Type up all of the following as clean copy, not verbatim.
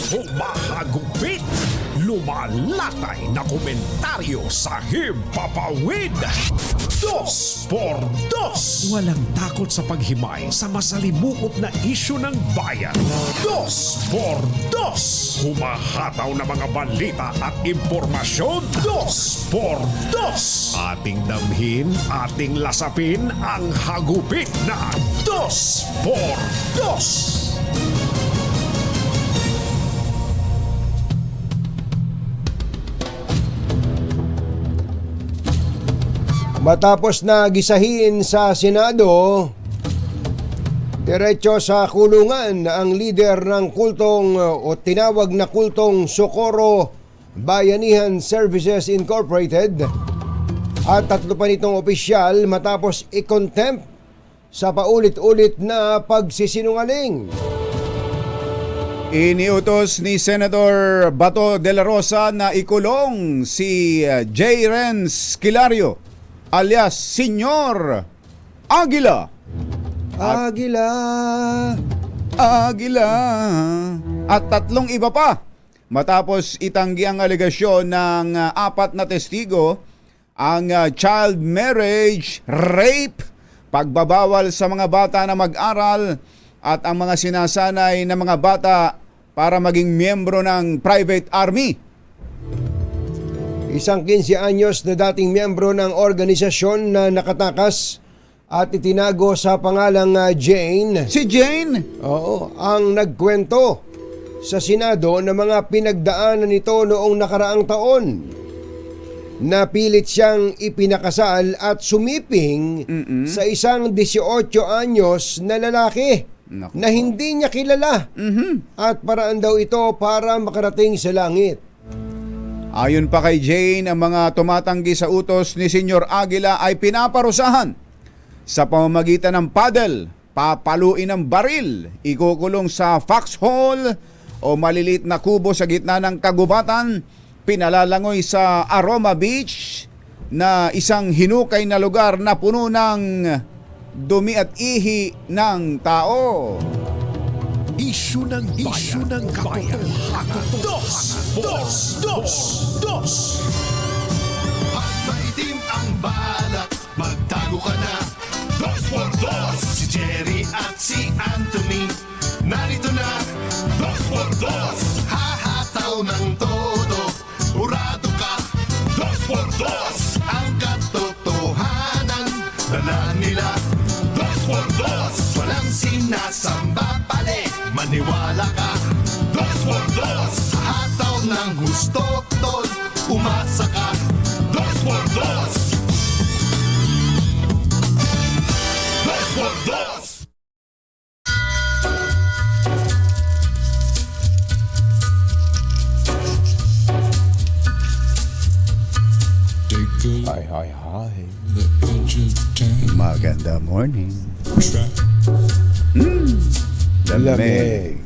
Humahagupit, lumalatay na komentaryo sa himpapawid. Dos por dos. Walang takot sa paghimay sa masalimuot na isyu ng bayan. Dos por dos. Humahataw na mga balita at impormasyon. Dos por dos. Ating damhin, ating lasapin ang hagupit na Dos por Dos. Matapos na gisahin sa Senado, diretso sa kulungan ang lider ng kultong o tinawag na kultong Socorro Bayanihan Services Incorporated at tatlo pa nitong opisyal matapos i-contempt sa paulit-ulit na pagsisinungaling. Iniutos ni Senator Bato de la Rosa na ikulong si J. Renz Kilario alias Senyor Aguila. Aguila. Aguila. At tatlong iba pa matapos itanggi ang alegasyon ng apat na testigo ang child marriage, rape, pagbabawal sa mga bata na mag-aral at ang mga sinasanay na mga bata para maging miyembro ng private army. Isang 15 anyos na dating miyembro ng organisasyon na nakatakas at itinago sa pangalang Jane. Si Jane? Oo, ang nagkwento sa Senado na mga pinagdaanan nito noong nakaraang taon. Napilit siyang ipinakasal at sumiping sa isang 18 anyos na lalaki. Naku. Na hindi niya kilala. At paraan daw ito para makarating sa langit. Ayon pa kay Jane, ang mga tumatanggi sa utos ni Senyor Aguila ay pinaparusahan sa pamamagitan ng paddle, papaluin ng baril, ikukulong sa foxhole o malilit na kubo sa gitna ng kagubatan, pinalalangoy sa Aroma Beach na isang hinukay na lugar na puno ng dumi at ihi ng tao. Isyu ng katotohanan. Dos por Dos. Dos. Pag maitim ang balak, magtago ka na. Dos por Dos. Si Jerry at si Anthony, narito na. Dos por Dos. Hahataw ng todo, urado ka. Dos por Dos. Ang katotohanan, dala nila. Dos por Dos. Walang sinasamba pali, maniwala ka. Dos por Dos. Hataw ng gusto, tol, umasa ka. Dos por Dos. Dos por Dos. Hi. Maganda morning. Lamig.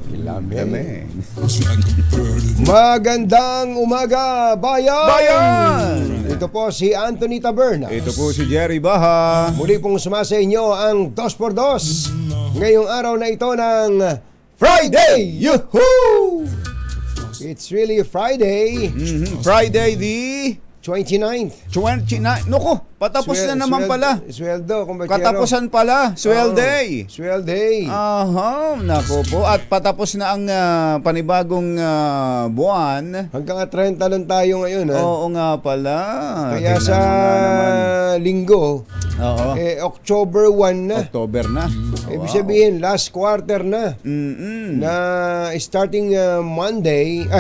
Magandang umaga, bayan! Bayan! Ito po si Anthony Taberna. Ito po si Jerry Baha. Muli pong sumasa inyo ang 2x2 ngayong araw na ito ng Friday! Yuhuu! It's really Friday. Friday the 29th. 29. Naku, patapos na naman pala. Sweldo, kumbachero. Katapusan pala, swell day. Swell day. Aha, naku po. At patapos na ang panibagong buwan. Hanggang 30 lang tayo ngayon. Ha? Oo nga pala. Kaya Tingnan sa mo nga naman. linggo, Oo. October 1 na. October na. Ibig sabihin, last quarter na. Na starting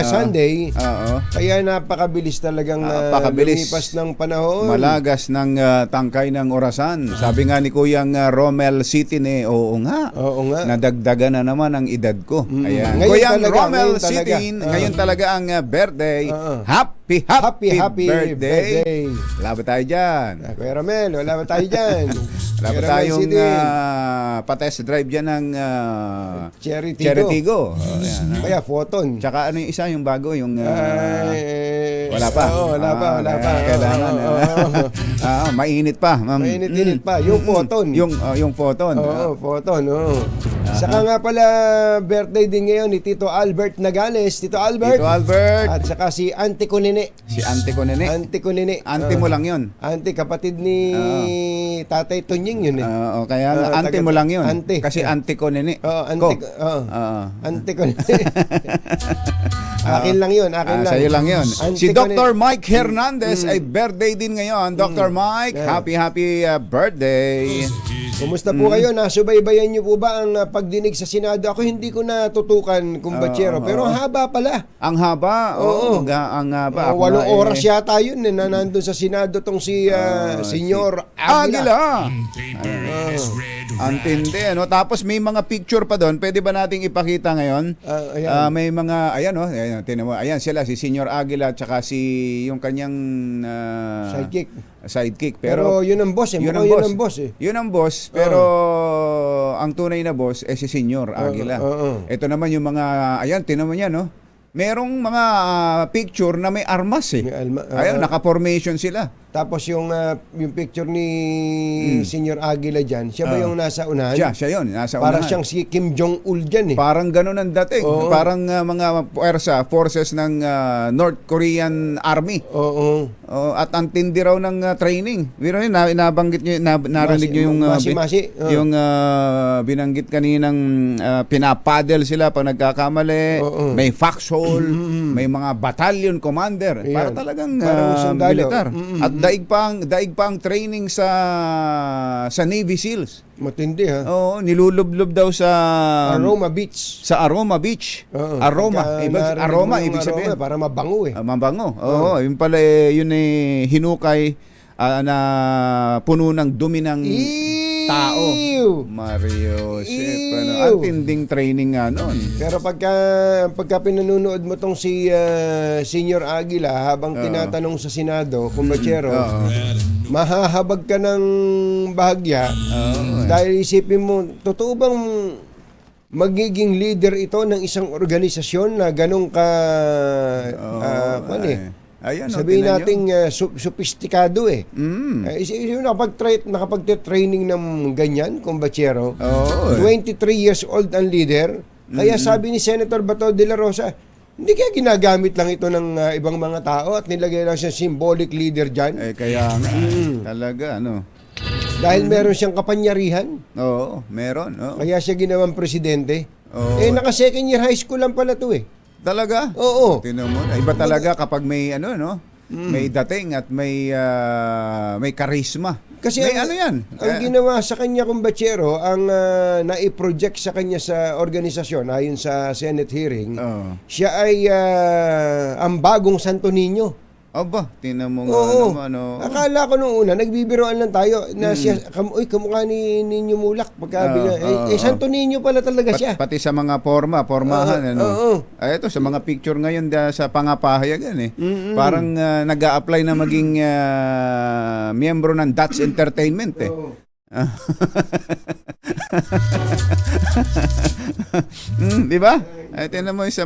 Sunday. Oo. Kaya napakabilis talagang Napakabilis. lumipas ng panahon. Malagas ng tangkay ng orasan. Sabi nga ni Kuyang Romel City oo nga. Oo nga. Nadagdagan na naman ang edad ko. Ayan. Ngayon Kuyang talaga, Romel ngayon talaga. City, ngayon talaga ang birthday. Happy birthday. Wala ba tayo dyan? Kuya Romel, wala ba tayo dyan? Wala ba Kuya Romel tayong City. pa-test drive dyan ng Cherry Tigo. Cherry Tigo. Ayan, Kaya Photon. Tsaka ano yung isa, yung bago, yung wala wala pa. wala pa. Kailangan. Mainit pa. Mainit-init pa. Yung Photon. Yung Photon. Oo, Photon. Saka nga pala, birthday din ngayon ni Tito Albert Nagales. Tito Albert. Tito Albert. At saka si Auntie ko Nene. Si Ante ko nene. Auntie ko Nene. Ante mo lang yun. Auntie, kapatid ni Tatay Tunying yun eh. Oo, kaya nga, ante mo lang yun. Ante. Kasi ante ko nene. Oo, Auntie. Oo. Auntie ko Nene. Akin lang yun, akin lang. Sa'yo lang yun. Auntie Si ko Dr. Mike Hernandez ay birthday din ngayon. Dr. Mike, happy birthday. Kumusta po kayo? Nasubaybayan niyo po ba ang pagdinig sa Senado? Ako hindi ko natutukan, kumbatsero. Pero ang haba pala. Ang haba. Oo. Ang haba. Ako 8 nga, oras yata yun na nandun sa Senado tong si Senyor Aguila. Antindi, ano? Tapos may mga picture pa doon. Pwede ba nating ipakita ngayon? Ayan. May mga, ayan, ayan, tinan mo. Ayan sila, si Senyor Aguila, tsaka si yung kanyang sidekick. Pero yun ang boss eh. Yun Mukhang ang boss. Yun ang boss, pero ang tunay na boss si Senyor Aguila. Ito naman yung mga, ayan, tinan mo yan, no? Merong mga picture na may armas eh. Ayun, naka-formation sila. Tapos yung picture ni Senyor Aguila dyan, siya ba yung nasa unahan? Siya yun, nasa Parang unahan. siyang si Kim Jong-un dyan eh. Parang ganun ang dating. Parang mga forces ng North Korean Army. Oo. At ang tindi raw ng training. Biro yun, nabanggit nyo, narinig nyo yung Masi-masi. yung binanggit kaninang pinapaddle sila pag nagkakamali. May foxhole, may mga battalion commander. Para talagang militar. At daig pa ang training sa Navy SEALs. Matindi ha. Oo, nilulublob daw sa Aroma Beach. Sa Aroma Beach. Aroma. Aroma ibig sabihin. Para mabango eh. Mabango. Oo, yun pala yun eh hinukay na puno ng dumi ng tao. Mario, ang tinding training nga noon. Pero pagka pinanunood mo tong si Senyor Aguila habang tinatanong sa Senado, kumbatsero, mahahabag ka ng bahagya dahil isipin mo, totoo bang magiging leader ito ng isang organisasyon na ganong Ayan, sabihin nating sophisticado eh. Nakapag-training ng ganyan, kumbatsero. 23 years old ang leader. Kaya sabi ni Senator Bato de la Rosa, hindi kaya ginagamit lang ito ng ibang mga tao at nilagay lang siya symbolic leader dyan? Kaya nga, talaga, ano. Dahil meron siyang kapanyarihan. Oo, meron. Kaya siya ginawang presidente. Naka second year high school lang pala to eh. Talaga? Oo. Tingnan mo. Iba talaga kapag may may dating at may karisma. Kasi may yan. Ang ginawa sa kanya kumbatsero, ang nai-project sa kanya sa organisasyon ayon sa Senate hearing, siya ay ang bagong Santo Niño. Aba, tingnan mo nga naman. Akala ko nung una, nagbibiroan lang tayo na siya, kamukha ni Niño Mulak. Santo Niño pala talaga siya. Pati sa mga formahan. Ito, sa mga picture ngayon sa pangapahayagan eh. Parang nag-a-apply na maging miyembro ng Dutch Entertainment eh. Di ba? Tingnan mo sa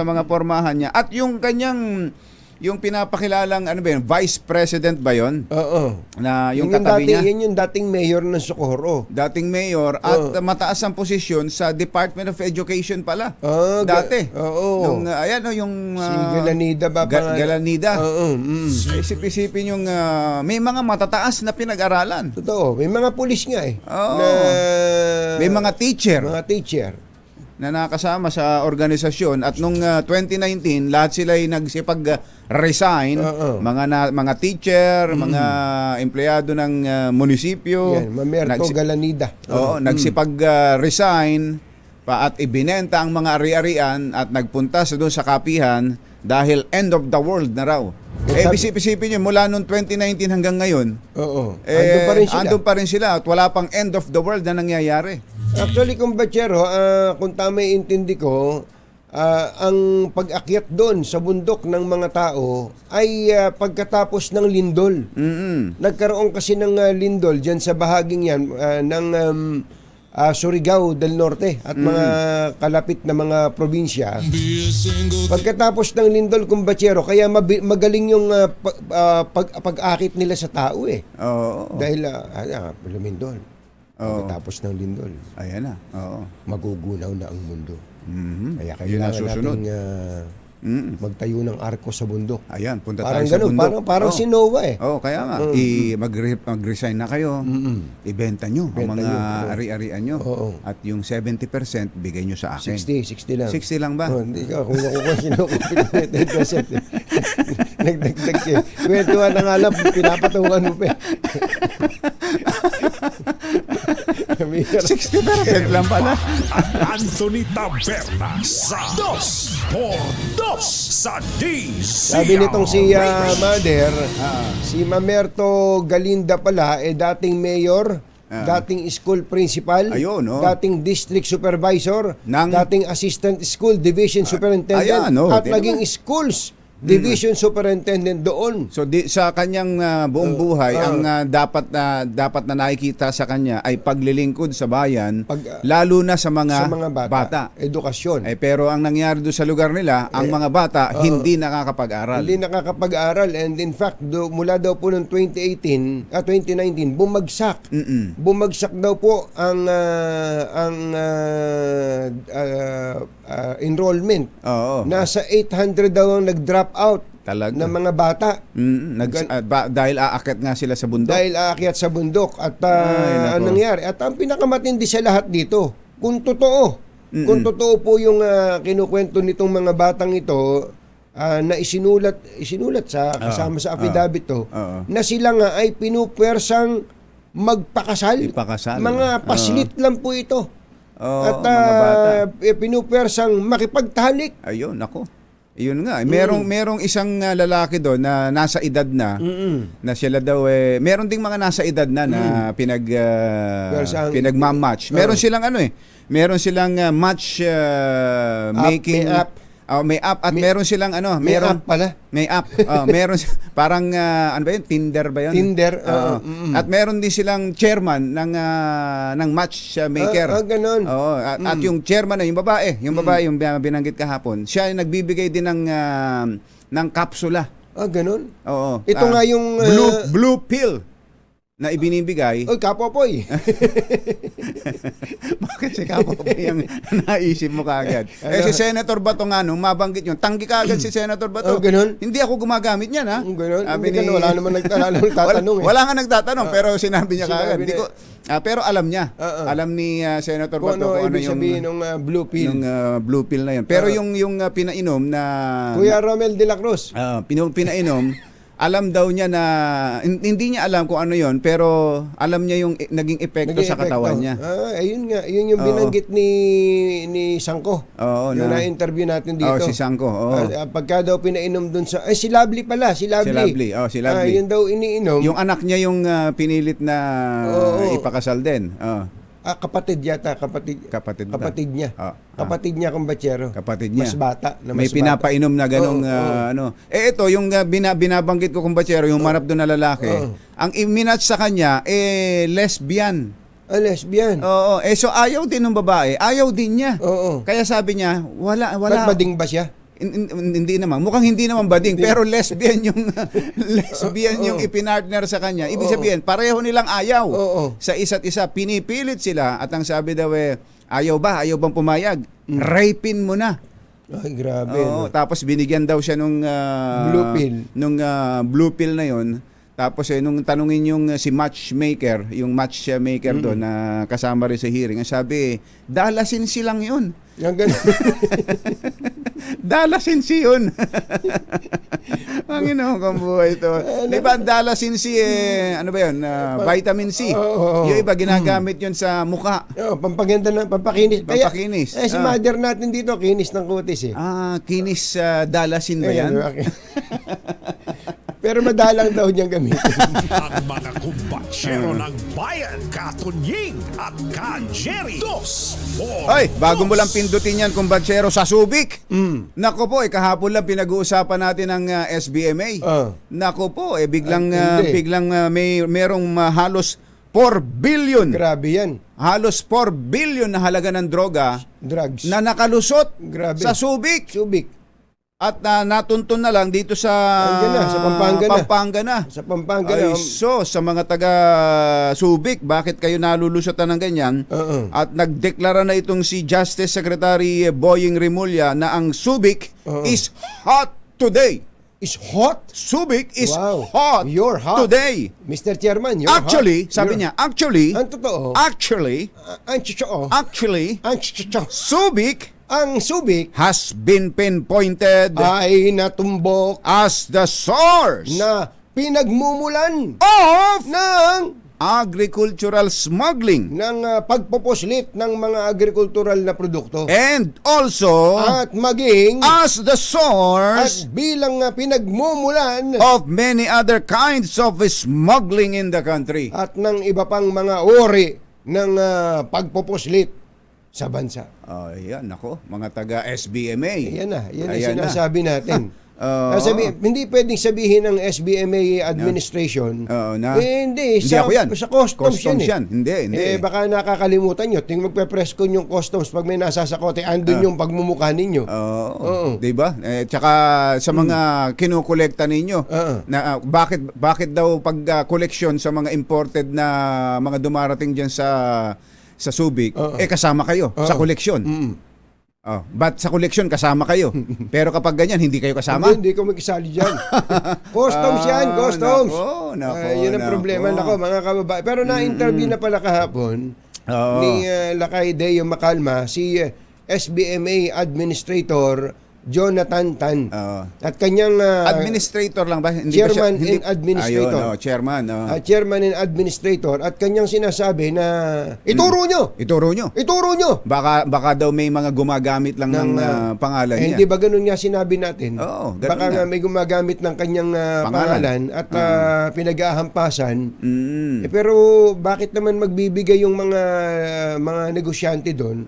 mga formahan niya. At yung kanyang yung pinapakilalang Vice President ba 'yon? Oo. Na yung katabi niya. Yun yung dating mayor ng Socorro. Dating mayor at mataas ang posisyon sa Department of Education pala. Dati. Oo. Nung yung si Galanida ba? Galanida. Oo. Isip-isipin yung may mga matataas na pinag-aralan. Totoo. May mga pulis nga eh. May mga teacher. Mga teacher na nakasama sa organisasyon at nung 2019 lahat sila ay nagsipag-resign, mga teacher, mga empleyado ng munisipyo. Yan, Mamerto Galanida. Nagsipag-resign at ibinenta ang mga ari-arian at nagpunta doon sa kapihan dahil end of the world na raw. Isipin nyo, mula noong 2019 hanggang ngayon, andun pa rin sila at wala pang end of the world na nangyayari. Actually, kumbatsero, kung tama intindi ko, ang pag-akyat doon sa bundok ng mga tao ay pagkatapos ng lindol. Nagkaroon kasi ng lindol dyan sa bahaging yan ng Surigao del Norte at mga kalapit na mga probinsya. Pagkatapos ng lindol, kumbatsero, kaya magaling yung pag-akit nila sa tao eh. Dahil lumindol. Oo. Pagkatapos ng lindol, Ayan na. Oo. magugunaw na ang mundo. Mhm. Kaya Yun ang kailangan susunod. nating magtayo ng arko sa bundok. Ayan, punta Parang tayo sa ganun, bundok. parang Oo. si Noah eh. Oo, kaya nga. Mag-resign na kayo. Ibenta nyo ang Benta mga nyo. ari-arian nyo. Oo. At yung 70% bigay nyo sa akin. 60 lang. 60 lang ba? Oh, hindi ka, kung nakukuha sinukupit mo 10%. Nagdagdag siya. Kwentuhan na nga lang, pinapatungan mo pa. 60% lang pala. Anthony Taberna sa Dos por Dos sa DZRH. Sabi nitong si Mother, si Mamerto Galinda pala, dating mayor, dating school principal, Ayun, no? dating district supervisor, Nang- dating assistant school division superintendent, ayan, no? at Tingnan naging schools division superintendent doon. So sa kanyang buong buhay, ang dapat na nakikita sa kanya ay paglilingkod sa bayan, lalo na sa Sa mga, mga bata, edukasyon. Pero ang nangyari doon sa lugar nila, ang mga bata hindi nakakapag-aral. Hindi nakakapag-aral, and in fact mula daw po noong 2019 bumagsak. Bumagsak daw po ang enrollment. Oo. Nasa 800 daw ang nag-drop out Talaga. ng mga bata Dahil aakyat nga sila sa bundok. dahil aakyat sa bundok. At Ay, nako. anong nangyari? At ang pinakamatindi sa lahat dito, kung totoo po yung kinukwento nitong mga batang ito, na isinulat sa kasama sa affidavit to, na sila nga ay pinupwersang magpakasal. Ipakasal. Mga paslit lang po ito. At mga bata. pinupwersang makipagtalik. Ayun, nako. Ayun nga, merong isang lalaki doon na nasa edad na na sila daw meron ding mga nasa edad na pinagmamatch. Meron silang meron silang match making may app at meron silang May app pala. May app. Meron parang ano ba 'yun? Tinder ba 'yun? Tinder. At meron din silang chairman ng matchmaker. Ganon. Oo, at yung chairman na yung babae yung binanggit kahapon, siya ay nagbibigay din ng kapsula. Ganon. Oo. Ito nga yung blue pill na ibinibigay. Oy, kapopoy. Bakit si Kapopoy yung naisip mo kaagad? Si Senator Bato nga nung mabanggit yun, tanggi kaagad si Senator Bato. Ganon. Hindi ako gumagamit niyan, ha? Ganon. Sabi Hindi ka, wala naman nagtatanong. Wala nga nagtatanong, pero sinabi niya kaagad. Sinabi Hindi ko, pero alam niya. Alam ni Senator Kung Bato ano kung ano ibig yung sabihin ng blue pill. yung blue pill na yun. Pero yung pinainom na Kuya Romel de la Cruz. pinainom, alam daw niya na hindi niya alam kung ano yon, pero alam niya yung naging epekto sa katawan niya. Ayun nga, yun yung binanggit ni Sangko. Oo, yung na-interview natin dito. si Sangko. Pagka daw pinainom dun sa si Lovely pala, si Lovely. Si Lovely. Yun daw iniinom. Yung anak niya yung pinilit na ipakasal din. Kapatid yata, kapatid niya. Kapatid niya kumbatsero. Kapatid niya. Mas bata. May pinapainom na ganong ito yung binabanggit ko kumbatsero, yung marap doon na lalaki. Ang iminat sa kanya lesbian. Lesbian. Oo, so ayaw din ng babae, ayaw din niya. Oo. Kaya sabi niya, wala. Ba't bading ba siya? Hindi naman, mukhang hindi naman bading, pero lesbian yung ipinartner sa kanya. Ibig sabihin, pareho nilang ayaw sa isa't isa. Pinipilit sila at ang sabi daw ayaw bang pumayag? Rapin mo na. Ay, grabe. Tapos binigyan daw siya nung blue pill. Nung blue pill na yon. Tapos nung tanungin yung si matchmaker doon na kasama rin sa hearing, ang sabi, dalasin silang yun. Yung ganun. Dalasinsi yun. Panginoon kong buhay ito. Di ba dalasinsi ano ba yun? Vitamin C. Yung iba ginagamit yun sa mukha. Pampaganda na, pampakinis. Pampakinis. Si mother natin dito, kinis ng kutis eh. Kinis dalasin ba yan? Pero madalang daw niyang gamitin. Ang mga kumbatsero ng bayan, Katunying at Ka-Jerry. Dos por Ay, bago mo dos. lang pindutin yan, kumbatsero, sa Subic. Nako po, kahapon lang pinag-uusapan natin ng SBMA. Nako po, biglang merong halos 4 billion. Grabe yan. Halos 4 billion na halaga ng droga Drugs. na nakalusot Grabe. sa Subic. Subic. At natuntun na lang dito sa Andyan na, sa Pampanga na. Pampanga na. Sa Pampanga Ay, na. so, sa mga taga Subic, bakit kayo nalulusutan ng ganyan? Oo. At nagdeklara na itong si Justice Secretary Boying Rimulya na ang Subic is hot today. Is hot? Subic is Wow. hot, You're hot. today. Mr. Chairman, you're Actually, hot. sabi niya, actually, Ang totoo. actually, Ang totoo. Subic Ang Subic has been pinpointed ay natumbok as the source na pinagmumulan of ng agricultural smuggling pagpupuslit ng mga agrikultural na produkto and also at maging as the at source bilang pinagmumulan of many other kinds of smuggling in the country. at ng iba pang mga uri ng pagpupuslit sa bansa. Ayan, ako, mga taga SBMA. Yan ang Ayan na. sinasabi natin. Oo. Hindi pwedeng sabihin ng SBMA administration. Oo, na. Hindi, Hindi ako yan. Sa customs yan. yan. Hindi. Baka nakakalimutan nyo. Magpe-press ko yung customs pag may nasasakote, andun yung pagmumukha ninyo. Oo. 'Di ba? Tsaka sa mga kinukolekta ninyo na bakit daw pag collection sa mga imported na mga dumarating diyan sa Subic kasama kayo sa koleksyon. But sa koleksyon kasama kayo. Pero kapag ganyan hindi kayo kasama? Hindi ko magkisali dyan. Customs yan, customs. Nako, Yun ang problema. Nako, mga kababae. Pero na-interview na pala kahapon ni Lakay Deo Macalma, si SBMA Administrator Jonathan Tan. At kanyang Administrator lang ba? Hindi Chairman ba siya, and Administrator. Ayun, chairman. Chairman and Administrator. At kanyang sinasabi na ituro nyo. Ituro nyo. Baka daw may mga gumagamit lang ng pangalan niya. Hindi ba ganun nga sinabi natin? Oo, ganun Baka nga. nga may gumagamit ng kanyang pangalan at pinag-aahampasan. Pero bakit naman magbibigay yung mga negosyante doon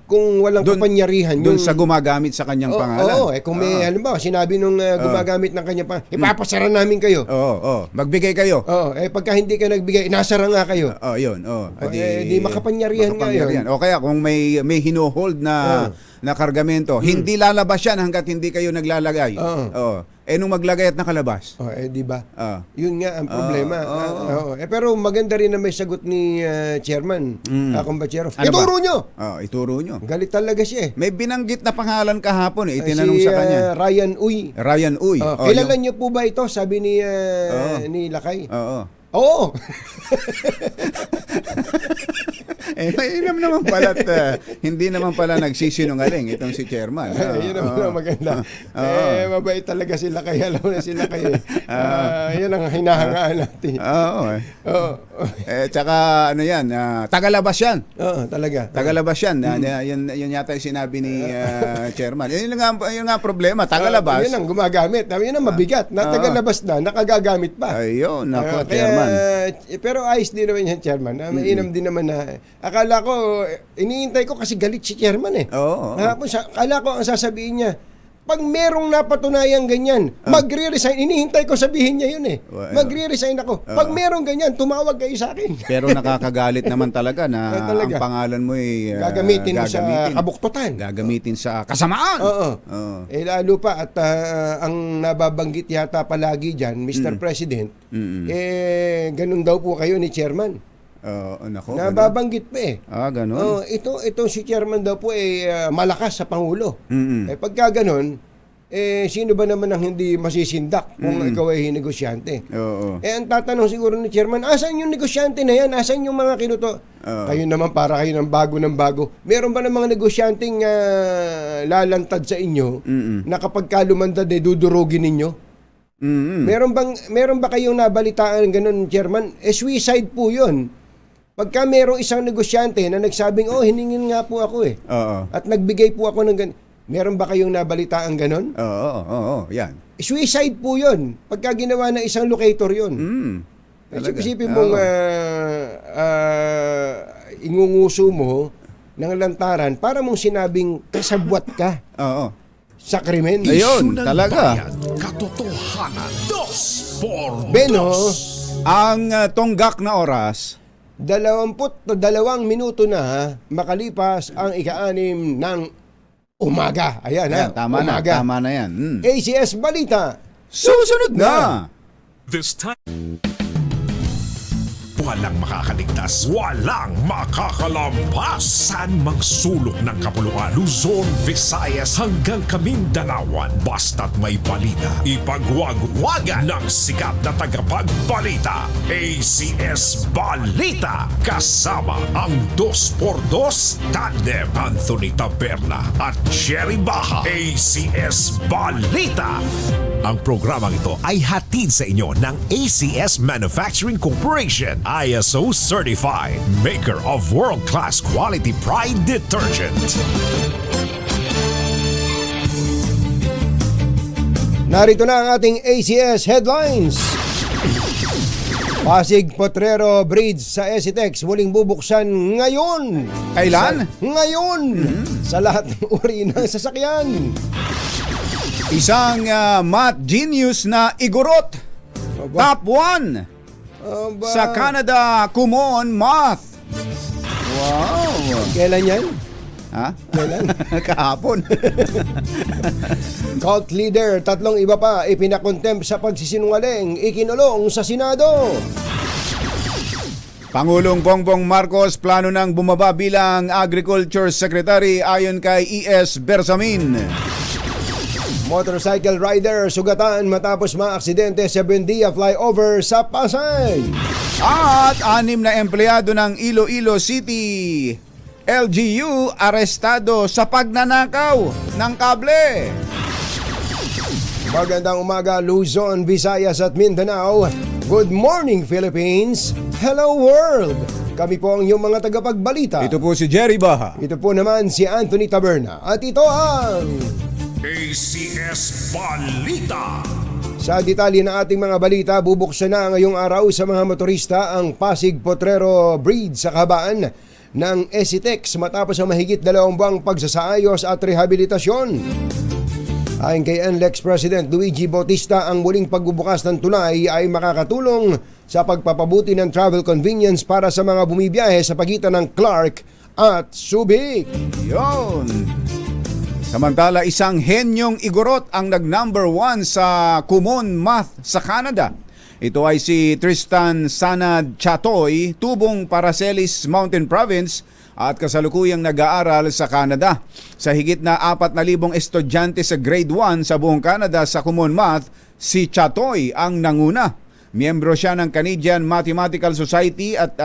kung walang kapangyarihan? Doon sa gumagamit sa kanyang pangalan. Kung may halimbawa sinabi nung gumagamit ng kanyang pangalan, ipapasara namin kayo. Magbigay kayo. Pagka hindi ka nagbigay, inasara nga kayo. Yun. Di makapangyarihan nga yun. O kaya kung may hino-hold na kargamento, hindi lalabas yan hanggat hindi kayo naglalagay. Nung maglagay at nakalabas. Di ba? Yun nga ang problema. Pero maganda rin na may sagot ni Chairman Kumbachero. Ano Ituro ba? nyo! Ituro nyo. Galit talaga siya May binanggit na pangalan kahapon itinanong si sa kanya. Ryan Uy. Ryan Uy. Kilala niyo po ba ito? Sabi ni Lakay. Oo. Mainam naman pala at hindi naman pala nagsisinungaling itong si chairman. Yun naman maganda. Mabait talaga sila kaya alam na sila kayo. Yan ang hinahangaan natin. Tsaka ano yan, tagalabas yan. Talaga. Tagalabas yan. Yun yata yung sinabi ni chairman. Yun nga problema, tagalabas. Yun ang gumagamit. Yun ang mabigat. Tagalabas na, nakagagamit pa. Ayun, nako, chairman. Pero ayos din naman yan, chairman. Mainam din naman na akala ko, iniintay ko kasi galit si chairman eh. Akala ko ang sasabihin niya, pag merong napatunayan ganyan, magre-resign. Inihintay ko sabihin niya yun eh. Magre-resign ako. Pag merong ganyan, tumawag kayo sa akin. Pero nakakagalit naman talaga na ang pangalan mo ay gagamitin sa kabuktutan. Gagamitin sa kasamaan. Lalo pa at ang nababanggit yata palagi dyan, Mr. President, ganun daw po kayo ni Chairman. Nababanggit pa eh. Ganun. Ito si Chairman daw po malakas sa Pangulo. Pagka ganun, sino ba naman ang hindi masisindak kung ikaw ay negosyante? Ang tatanong siguro ni Chairman, asan yung negosyante na yan? Asan yung mga kinuto? Kayo naman para kayo ng bago. Meron ba ng mga negosyanteng lalantad sa inyo na kapag kalumandad dudurugin ninyo? Meron ba kayong nabalitaan ganun, Chairman? Suicide po yun. Pagka merong isang negosyante na nagsabing, hiningin nga po ako eh. At nagbigay po ako ng ganun. Meron ba kayong nabalitaan ganun? Yan. Suicide po yun. Pagka ginawa ng isang locator yun. Isipin mong ingunguso mo ng lantaran para mong sinabing kasabwat ka sa krimen. Ayun, Isyu ng talaga. bayan, katotohanan. Dos por Beno, dos. Ang tonggak na oras, 22 minuto na makalipas ang ika-6 ng umaga. Ayan, Ayan, tama umaga. na yan. ACS Balita. Susunod na! This time, walang makakaligtas, walang makakalampas. Saan mang sulok ng kapuluan, Luzon, Visayas hanggang Kamindalawan. Basta't may balita, ipagwagwagan ng sikat na tagapagbalita. ACS Balita, kasama ang 2x2 tandem Anthony Taberna at Jerry Baja. ACS Balita. Ang programang ito ay hatid sa inyo ng ACS Manufacturing Corporation, ISO certified, maker of world-class quality Pride detergent. Narito na ang ating ACS headlines. Pasig Potrero Bridge sa Esitex muling bubuksan ngayon. Kailan? Ngayon. Sa lahat ng uri ng sasakyan. Isang math genius na igurot. Aba. Top 1 Aba. sa Canada Kumon Math. Wow! Kailan yan? Ha? Kailan? Kahapon. Cult leader, 3 iba pa ipinakontempt sa pagsisinungaling, ikinulong sa Senado. Pangulong Bongbong Marcos plano nang bumaba bilang Agriculture Secretary ayon kay E.S. Bersamin. Motorcycle rider sugatan matapos maaksidente sa Buendia flyover sa Pasay. At 6 na empleyado ng Iloilo City LGU arestado sa pagnanakaw ng kable. Magandang umaga Luzon, Visayas at Mindanao. Good morning Philippines. Hello world. Kami po ang iyong mga tagapagbalita. Ito po si Jerry Baha. Ito po naman si Anthony Taberna. At ito ang ACS Balita. sa detalye ng ating mga balita, bubuksan na ngayong araw sa mga motorista ang Pasig Potrero Bridge sa kabaan ng Esitex matapos ang mahigit 2 buwang pagsasaayos at rehabilitasyon. Ayon kay NLEX President Luigi Bautista, ang muling pagbubukas ng tulay ay makakatulong sa pagpapabuti ng travel convenience para sa mga bumibiyahe sa pagitan ng Clark at Subic. Yon. Samantala, isang henyong igorot ang nag-number 1 sa Kumon Math sa Canada. Ito ay si Tristan Sanad Chatoy, tubong Paracelis Mountain Province at kasalukuyang nag-aaral sa Canada. Sa higit na 4,000 estudyante sa grade 1 sa buong Canada sa Kumon Math, si Chatoy ang nanguna. Miyembro siya ng Canadian Mathematical Society at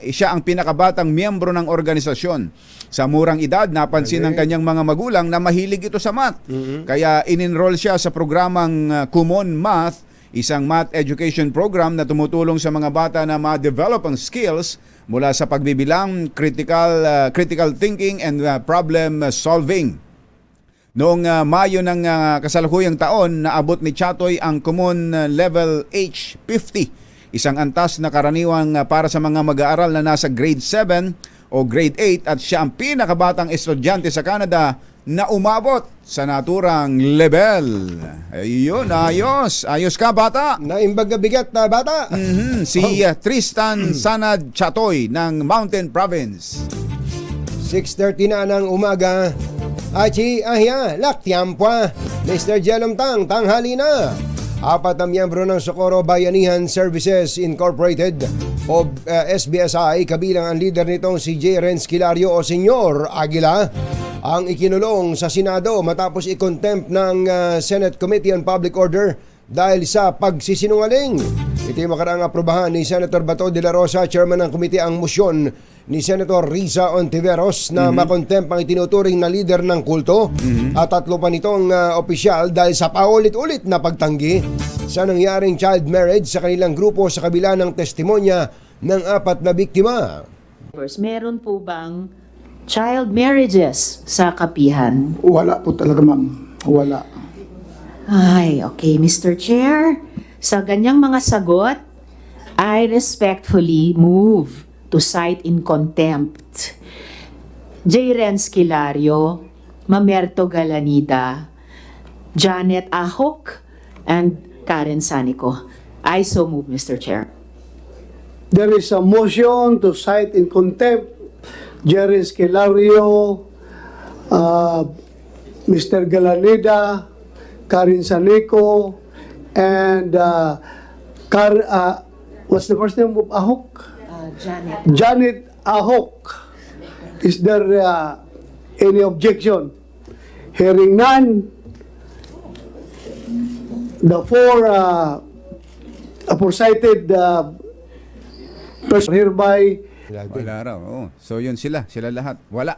siya ang pinakabatang miyembro ng organisasyon. Sa murang edad, napansin ng kanyang mga magulang na mahilig ito sa math. Kaya in-enroll siya sa programang Kumon Math, isang math education program na tumutulong sa mga bata na ma-develop ang skills mula sa pagbibilang, critical thinking and problem solving. Noong Mayo ng kasalukuyang taon, naabot ni Chatoy ang Kumon Level H50, isang antas na karaniwang para sa mga mag-aaral na nasa grade 7 o grade 8 at siya ang pinakabatang estudyante sa Canada na umabot sa naturang level. Ayun, ayos. Ayos ka, bata. Naimbag na bigat na bata. Si Tristan Sanad Chatoy ng Mountain Province. 6:30 na ng umaga. Achi, ahya, laktiampa. Mr. Jelom Tang, tanghali na. 4 na miyembro ng Socorro Bayanihan Services Incorporated o SBSI, kabilang ang leader nitong si J. Renz Kilario o Senyor Aguila, ang ikinulong sa Senado matapos i-contempt ng Senate Committee on Public Order dahil sa pagsisinungaling. Ito yung makaraang aprobahan ni Senator Bato de la Rosa, chairman ng komite, ang motion ni Senator Riza Ontiveros na makontempt ang itinuturing na leader ng kulto at 3 pa nitong opisyal dahil sa paulit-ulit na pagtanggi sa nangyaring child marriage sa kanilang grupo sa kabila ng testimonya ng 4 na biktima. Meron po bang child marriages sa kapihan? Wala po talaga, ma'am. Wala. Ay, okay, Mr. Chair. Sa ganyang mga sagot, I respectfully move to cite in contempt J. Renz Kilario, Mamerto Galanida, Janet Ahok, and Karen Sanico. I so move, Mr. Chair. There is a motion to cite in contempt Jerry Esquilario, Mr. Galaneda, Karin Sanico, and what's the first name of Ahok? Janet. Janet Ahok. Is there any objection? Hearing none, the four aforecited persons hereby Wala raw. Oo. So yun sila lahat. Wala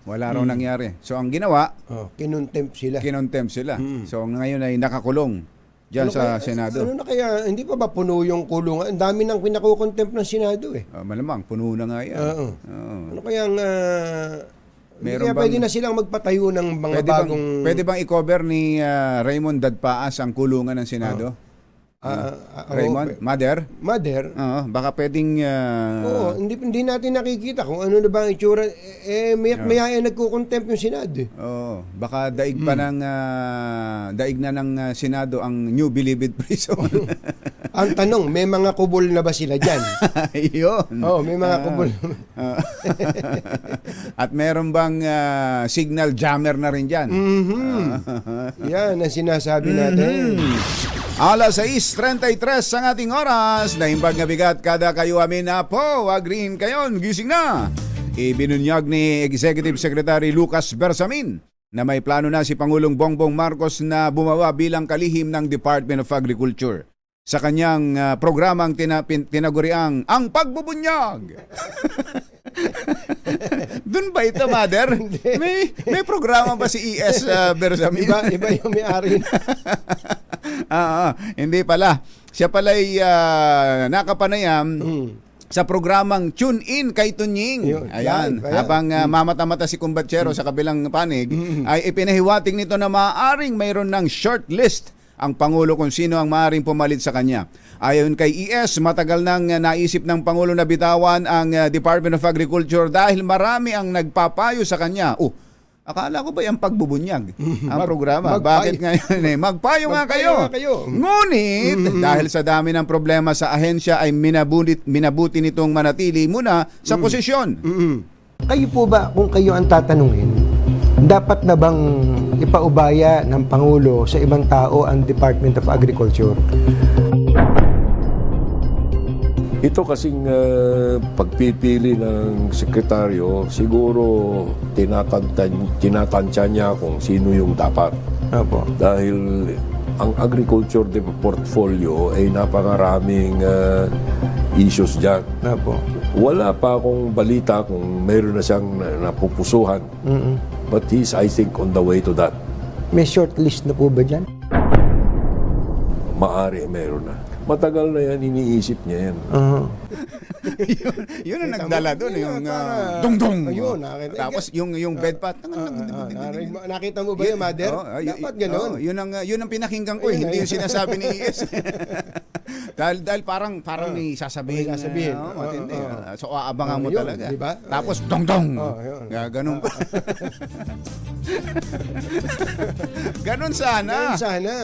raw Mm. nangyari. So ang ginawa, Kinontempt sila. kinontempt sila. So ngayon ay nakakulong diyan sa Senado. Ano na kaya, hindi pa ba puno yung kulungan? Ang dami nang pinakukontempt ng Senado eh. Malamang puno na nga yan. Oo. Oo. Ano kayang, Meron kaya bang- pwede na silang magpatayo ng mga bagong... Pwede bang i-cover ni Raymond Dadpaas ang kulungan ng Senado? Raymond, Mother? Mother, Oo, baka pwedeng oo, hindi natin nakikita kung ano na ba ang itsura. Maya't maya nagkukontempt yung Senado eh. Oo, baka daig pa ng daig na ng Senado ang New Bilibid Prison. Ang tanong, may mga kubol na ba sila dyan? Yun. Oo, may mga kubol. Ah. At meron bang signal jammer na rin dyan? Yan ang sinasabi natin. Alas 6:33 ang ating oras. Naimbag nga bigat kada kayo amin na po. Agrihin kayon, gising na. Ibinunyag ni Executive Secretary Lucas Bersamin na may plano na si Pangulong Bongbong Marcos na bumawa bilang kalihim ng Department of Agriculture sa kanyang programang tinaguriang Ang Pagbubunyag. Doon ba ito, Mother? May programa ba si ES Bersamin? Iba yung may-ari. Hindi pala. Siya pala'y nakapanayam sa programang Tune In kay Tunying. Yun, Ayan. yan. Habang mata-mata si Kumbatsero sa kabilang panig, ay ipinahiwatig nito na maaaring mayroon ng short list ang Pangulo kung sino ang maaaring pumalit sa kanya. Ayon kay ES, matagal nang naisip ng Pangulo na bitawan ang Department of Agriculture dahil marami ang nagpapayo sa kanya. Akala ko ba yung pagbubunyag ang programa? Bakit ngayon eh? Magpayo nga kayo. Ngunit, dahil sa dami ng problema sa ahensya ay minabuti nitong manatili muna sa posisyon. Kayo po ba, kung kayo ang tatanungin, dapat na bang ipaubaya ng Pangulo sa ibang tao ang Department of Agriculture? Ito kasing pagpipili ng sekretaryo, siguro tinatansya niya kung sino yung dapat. Opo. Dahil ang agriculture portfolio ay napakaraming issues dyan. Opo. Wala pa akong balita kung mayroon na siyang napupusuhan. But he's, I think, on the way to that. May short list na po ba dyan? Maari mayroon na. Matagal na yan, iniisip niya yan. Yun ang nagdala doon, yung dong-dong. Ayun, tapos yung bedpat. Nakita mo ba yung Mother? Dapat gano'n. Yun ang pinakinggan ko, hindi yung sinasabi ni ES. dahil parang may sasabihin. Matindi. So aabangan mo yun, talaga. diba? Tapos dong-dong. Yun. Ganun pa. Ganun sana. Ganun sana.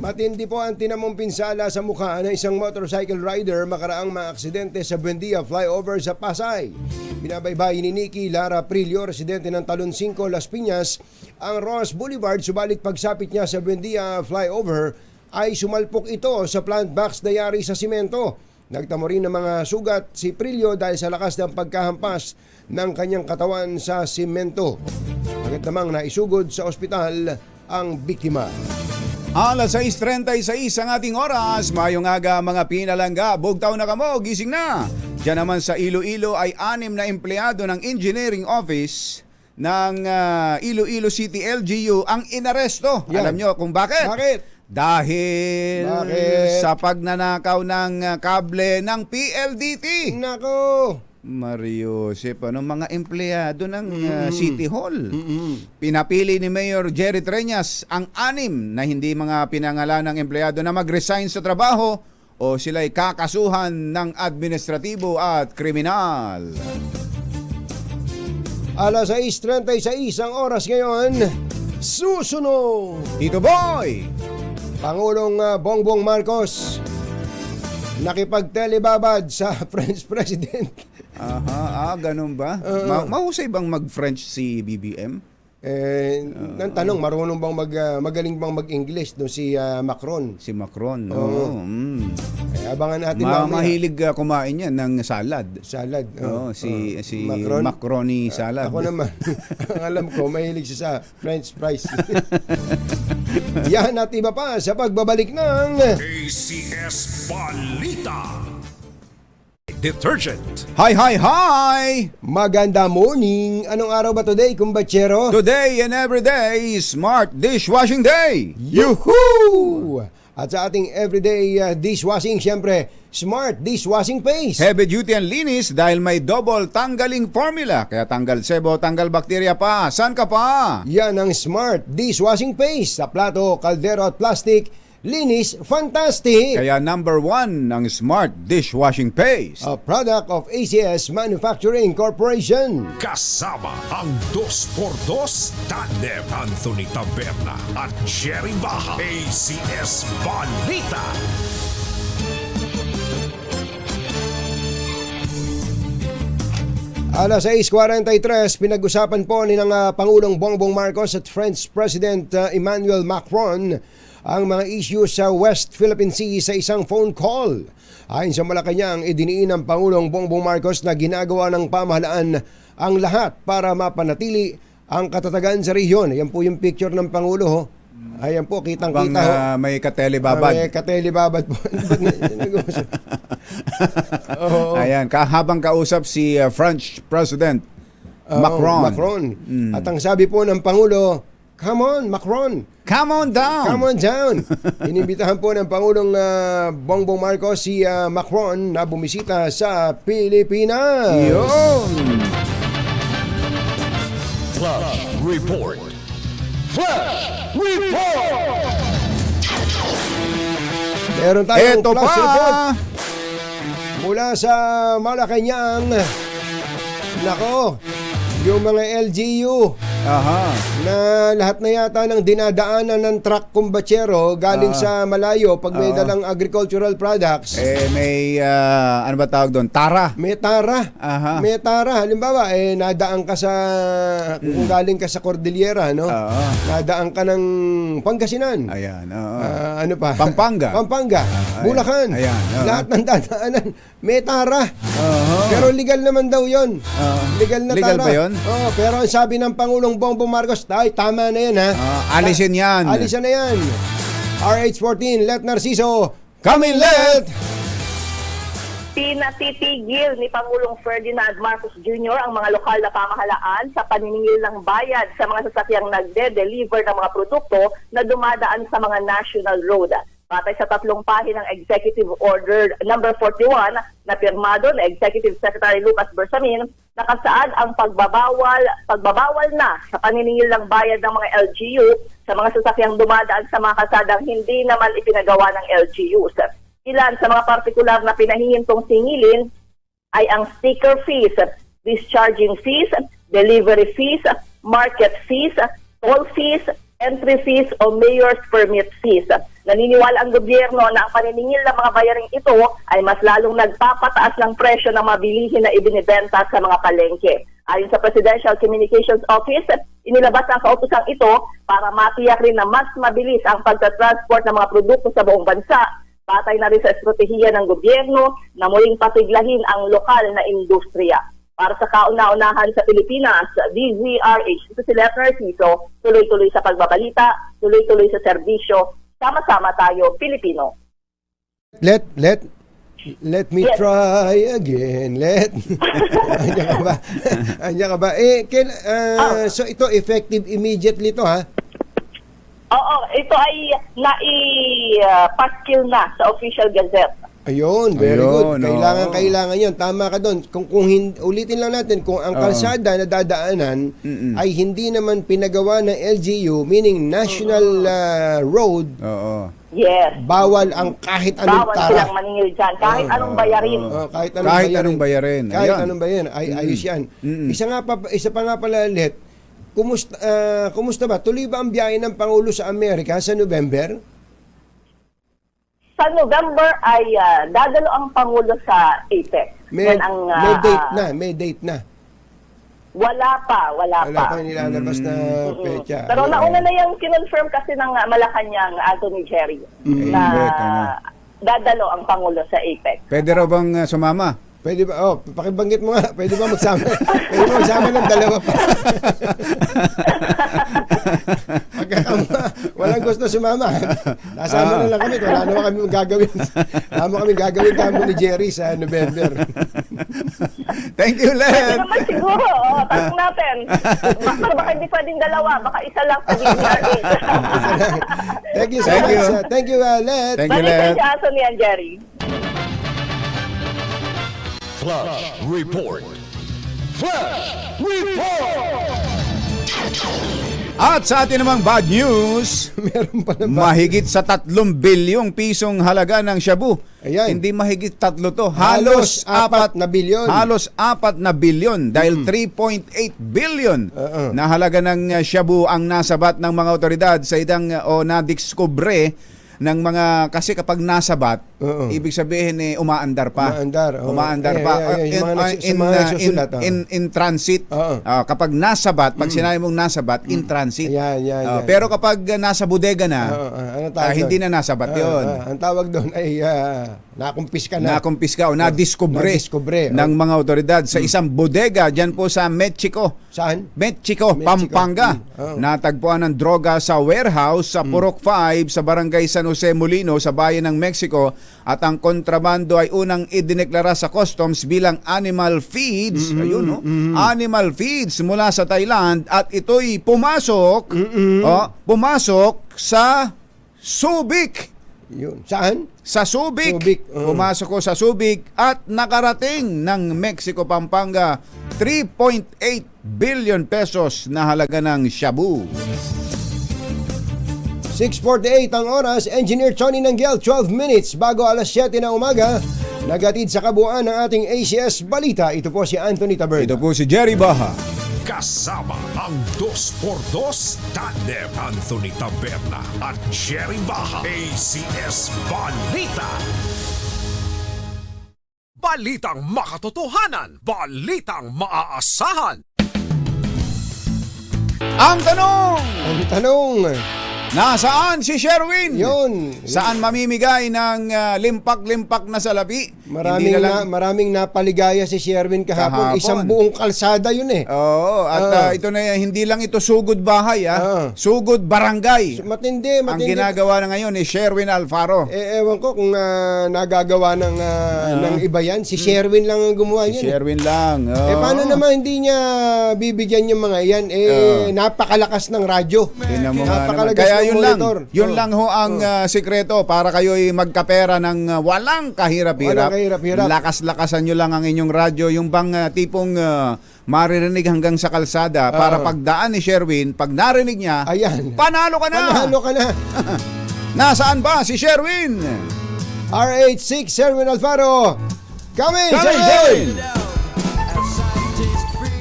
Matindi po ang tinamong pinsala sa mukha ng isang motorcycle rider makaraang maaksidente sa Buendia flyover sa Pasay. Binabaybay ni Nikki Lara Prillo, residente ng Talon 5, Las Piñas, ang Ross Boulevard, subalit pagsapit niya sa Buendia flyover ay sumalpok ito sa plant box na yari sa simento. Nagtamo rin ng mga sugat si Prillo dahil sa lakas ng pagkahampas ng kanyang katawan sa simento. Agad namang naisugod sa ospital ang biktima. Alas 6:36 ang ating oras. Mayong aga mga pinalangga. Bugtaw na kamo, gising na. Diyan naman sa Iloilo ay 6 na empleyado ng engineering office ng Iloilo City LGU ang inaresto. Yan. Alam nyo kung bakit? Bakit? Dahil sa pagnanakaw ng kable ng PLDT. Nako! Mario Josep, mga empleyado ng City Hall. Pinapili ni Mayor Jerry Treñas ang 6 na hindi mga pinangalanang empleyado na mag-resign sa trabaho o sila'y kakasuhan ng administratibo at kriminal. Alas 6:36 ang oras ngayon. Susunod! Tito Boy! Pangulong Bongbong Marcos nakipag-telebabad sa French President. Ganun ba? Mahusay bang mag-French si BBM? Ang tanong, marunong bang magaling bang mag-English no si Macron? Si Macron, Abangan natin mamaya. Mahilig kumain yan ng salad. Salad. Si Macron? Macroni salad. Ako naman, ang alam ko, mahilig siya sa French fries. Yan at iba pa sa pagbabalik ng ACS Balita Detergent. Hi! Maganda morning. Anong araw ba today, kumbachero? Today and every day, Smart Dishwashing Day! Yuhuu! At sa ating everyday dishwashing, syempre, Smart Dishwashing Paste. Heavy duty and linis dahil may double tanggaling formula. Kaya tanggal sebo, tanggal bakterya pa. San ka pa? Yan ang Smart Dishwashing Paste. Sa plato, kaldero at plastic, linis, fantastic! Kaya number 1 ng Smart Dishwashing Paste. A product of ACS Manufacturing Corporation. Kasama ang 2x2 Tandem Anthony Taberna at Jerry Baha. ACS Balita. Alas 6:43, pinag-usapan po ni ng Pangulong Bongbong Marcos at French President Emmanuel Macron ang mga issues sa West Philippine Sea sa isang phone call. Ayon sa Malacanang, idiniin ng Pangulong Bongbong Marcos na ginagawa ng pamahalaan ang lahat para mapanatili ang katatagan sa rehiyon. Ayan po yung picture ng Pangulo. Ho. Ayan po, kitang-kita ho. May katelebabad. May katelebabad po. Ayan, habang kausap si French President Macron. At ang sabi po ng Pangulo, come on, Macron. Come on down. Come on down. Inimbitahan po ng Pangulong Bongbong Marcos si Macron na bumisita sa Pilipinas. Yun. Flash Report. Meron tayong Eto flash pa. report mula sa Malacanang. Nako, yung mga LGU na lahat na yata ng dinadaanan ng truck kumbachero galing sa malayo pag may dalang agricultural products. May ano ba tawag doon? Tara. May tara. May tara. Halimbawa, nadaan ka sa, kung galing ka sa Cordillera, no? Nadaan ka ng Pangasinan. Ayan. Ano pa? Pampanga. Bulacan. Ayan. Lahat ng dadaanan, may tara. Pero legal naman daw yun. Legal na Legal tara. ba yun? Pero ang sabi ng Pangulong Bongbong Marcos, tama na yan, ha? Alisin yan. Alisin na yan. RH14, Let Narciso, come in, Let! Pinatitigil ni Pangulong Ferdinand Marcos Jr. ang mga lokal na pamahalaan sa paniningil ng bayad sa mga sasakyang nagde-deliver ng mga produkto na dumadaan sa mga national road. Patay sa 3 pahinang Executive Order number 41 na pirmado na Executive Secretary Lucas Bersamin, nakasaad ang pagbabawal na sa paniningil ng bayad ng mga LGU sa mga sasakyang dumadaan sa mga kasadang hindi naman ipinagawa ng LGUs. Ilan sa mga partikular na pinahihintong singilin ay ang sticker fees, discharging fees, delivery fees, market fees, toll fees, entry fees o mayor's permit fees. Naniniwala ang gobyerno na ang paniningil ng mga bayaring ito ay mas lalong nagpapataas ng presyo ng mabilihin na ibinibenta sa mga palengke. Ayon sa Presidential Communications Office, inilabas ang kautosang ito para matiyak rin na mas mabilis ang pagtatransport ng mga produkto sa buong bansa. Patay na rin sa estratehiya ng gobyerno na muling pasiglahin ang lokal na industriya. Para sa kauna-unahan sa Pilipinas, DZRH, ito si Let Narciso, tuloy-tuloy sa pagbabalita, tuloy-tuloy sa serbisyo, sama-sama tayo, Pilipino. Let me try again. Andiyan ka ba? Andiyan ka ba? So ito effective immediately to, ha? Oo, ito ay nai-paskil na sa Official Gazette. Ayun, very good. Ayun, Kailangan yun. Tama ka doon. Kung ulitin lang natin, kung ang kalsada na dadaanan ay hindi naman pinagawa ng LGU, meaning National Road, yes, bawal ang kahit anong bawal tara. silang maningil dyan. Kahit anong bayarin. Kahit anong bayarin. Kahit Ayan. anong bayarin. Ayos yan. Isa pa nga pala, Let, kumusta ba? Tuloy ba ang biyahe ng Pangulo sa Amerika sa November? sa November ay dadalo ang Pangulo sa APEC. May, Yan ang, may date na. Wala pa. Wala pa nilalabas na pecha. Pero nauna na yung kinonfirm kasi ng Malacanang Anthony Jerry na dadalo ang Pangulo sa APEC. Pwede raw bang sumama? Pwede ba? Oh, pakibanggit mo nga. Pwede ba magsama? Pwede ba magsama ng dalawa pa? Walang gusto sumama. Nasama na lang kami. Wala naman kami gagawin. Wala kami gagawin kamo ni Jerry sa November. Thank you, Pwede Len. naman siguro. Tanong natin. Baka hindi pwedeng dalawa. Baka isa lang sa DZRH. Thank you so much. Thank you, Let. Thank you, Balikan Len. si Anthony and Jerry. Flash Report. Flash Report! At sa atin namang bad news, Meron pa na ba? mahigit sa 3 bilyong pisong halaga ng shabu. Ayan. Hindi mahigit 3 to. Halos 4 na bilyon. Halos 4 na bilyon dahil 3.8 billion na halaga ng shabu ang nasabat ng mga otoridad sa idang o nadiskubre ng mga, kasi kapag nasabat, ibig sabihin umaandar pa. Umaandar pa. In transit. Kapag nasabat, pag sinabi mong nasabat, in transit. Yan. Pero kapag nasa bodega na, hindi na nasabat yun. Ang tawag doon ay nakumpiska na. Nakumpiska o nadiskubre Nadiskubre, ng mga otoridad sa isang bodega dyan po sa Mexico. Saan? Mexico, Pampanga. Natagpuan ng droga sa warehouse sa Purok 5 sa barangay San Jose Molino sa bayan ng Mexico at ang kontrabando ay unang idineklara sa customs bilang animal feeds. Animal feeds mula sa Thailand at ito'y pumasok sa Subic. Yun. Saan? Sa Subic. Pumasok ko sa Subic at nakarating ng Mexico, Pampanga 3.8 billion pesos na halaga ng shabu. 6:48 ang oras. Engineer Tony Nanggel, 12 minutes bago alas 7 na umaga. Nagatid sa kabuuan ng ating ACS Balita. Ito po si Anthony Taberna. Ito po si Jerry Baha. Kasama ang 2x2 tandem Anthony Taberna at Jerry Baha. ACS Balita. Balitang makatotohanan. Balitang maaasahan. Ang tanong, Ang tanong, nasaan si Sherwin? yun. Saan mamimigay ng limpak-limpak na salapi? Hindi na lang- Maraming napaligaya si Sherwin kahapon. Kahapon. Isang buong kalsada yun eh. Oo, at ito na hindi lang ito sugod bahay, sugod barangay. Matindi. Ang ginagawa na ngayon ni Sherwin Alfaro. Ewan ko kung nagagawa ng iba yan. Si Sherwin lang ang gumawa Si yan. Sherwin lang. Paano naman hindi niya bibigyan yung mga yan? Napakalakas ng radyo. Tingnan mo nga naman. Napakalakas Kaya ng monitor. yun lang ho ang sikreto para kayo'y magkapera ng walang kahirap-hirap. Walang kahirap-hirap. Lakas-lakasan nyo lang ang inyong radyo. Yung bang tipong maririnig hanggang sa kalsada para pagdaan ni Sherwin, pag narinig niya, Ayan. panalo ka na! Panalo ka na. Nasaan ba si Sherwin? RH6 Sherwin Alfaro. Kami, Sherwin!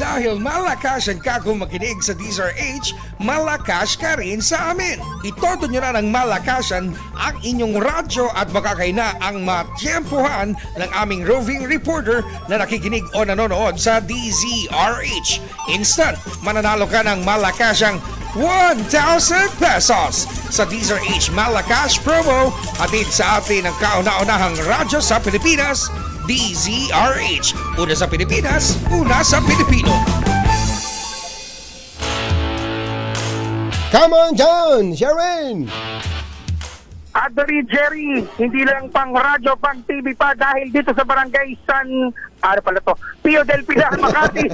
Dahil malakas ang kakong makinig sa DZRH, malakas ka rin sa amin. Itodo nyo na ng malakasan ang inyong radyo at makakay na ang matyempuhan ng aming roving reporter na nakikinig o nanonood sa DZRH. Instant, mananalo ka ng malakasang 1,000 pesos sa DZRH Malakas promo hatid sa atin ng kauna-unahang radyo sa Pilipinas, DZRH. Una sa Pilipinas, una sa Pilipino. Come on down, Sherwin. Anthony Jerry, hindi lang pang radyo, pang TV pa dahil dito sa barangay Pio del Pilar, Makati.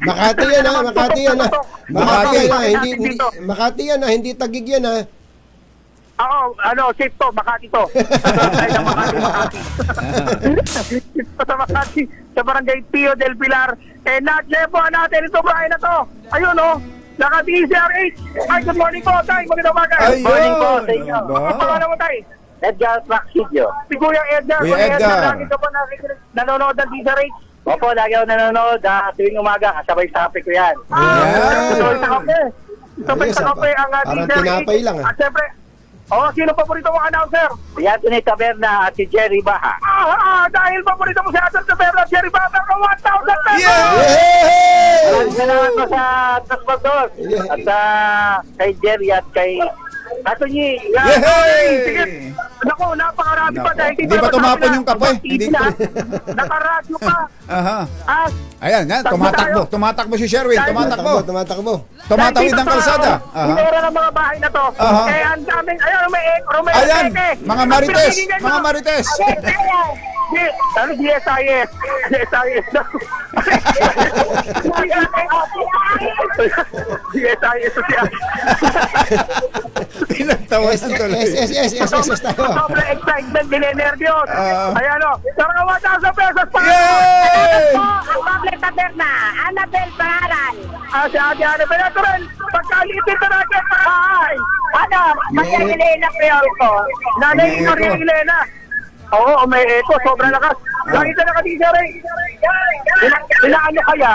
Makati yan ha, Makati yan ha. Makati yan ha, Makati yan ha, hindi Taguig yan ha. Oo, safe to, Makati to. Makati. Dito sa Makati, sa barangay Pio del Pilar. Na-chepo natin ito, bahay na to. Ayun naka-DZRH. Ay, good morning po, Tay. Magandang umaga. Good morning po sa inyo. Ang pangalan mo, Tay? Edgar Praxidyo. Si Kuya Edgar. Kuya Edgar. Lagi ka po nanonood ng DZRH? Opo, lagi ako nanonood tuwing umaga. Kasabay sa kape ko yan. Sabay sa kape. Sabay sa kape ang Parang DZRH. tinapay lang At syempre, Sino paborito mong announcer? Si Anthony Taberna at si Jerry Baha. Dahil paborito mo si Anthony Taberna at Jerry Baha, ka 1,000 pesos! Yay! Maraming salamat po sa transportador. At kay Jerry at kay Anthony. Sige. Naku, napakarami pa dahil Hindi ba tumapon yung kape? Hindi ko. Nakaradyo pa. Aha. Ah, Ayan, yan, tumatakbo. Tumatakbo si Sherwin, tumatakbo. Tumatakbo. Tumatawid ng kalsada. Pinera ng mga bahay na to. Aha. Eh, ang daming, ayun, may Ayan, mga marites, mga marites. Ano, DSIS? DSIS daw. DSIS siya. Pinagtawasan tuloy. SSS tayo. Sobrang excitement, ninenervyos. Ayan o, sarang 1,000 pesos pa. Yay! Ang Pablo Taberna, Annabel Pararan. Si Ate Annabel, ito rin, pagkalitin na natin sa bahay. Ano, Maria Elena Priolco. Nanay ni Maria Elena. Oo, may echo, sobrang lakas. Nakita na ka-DJ Ray. Ilaan nyo kaya?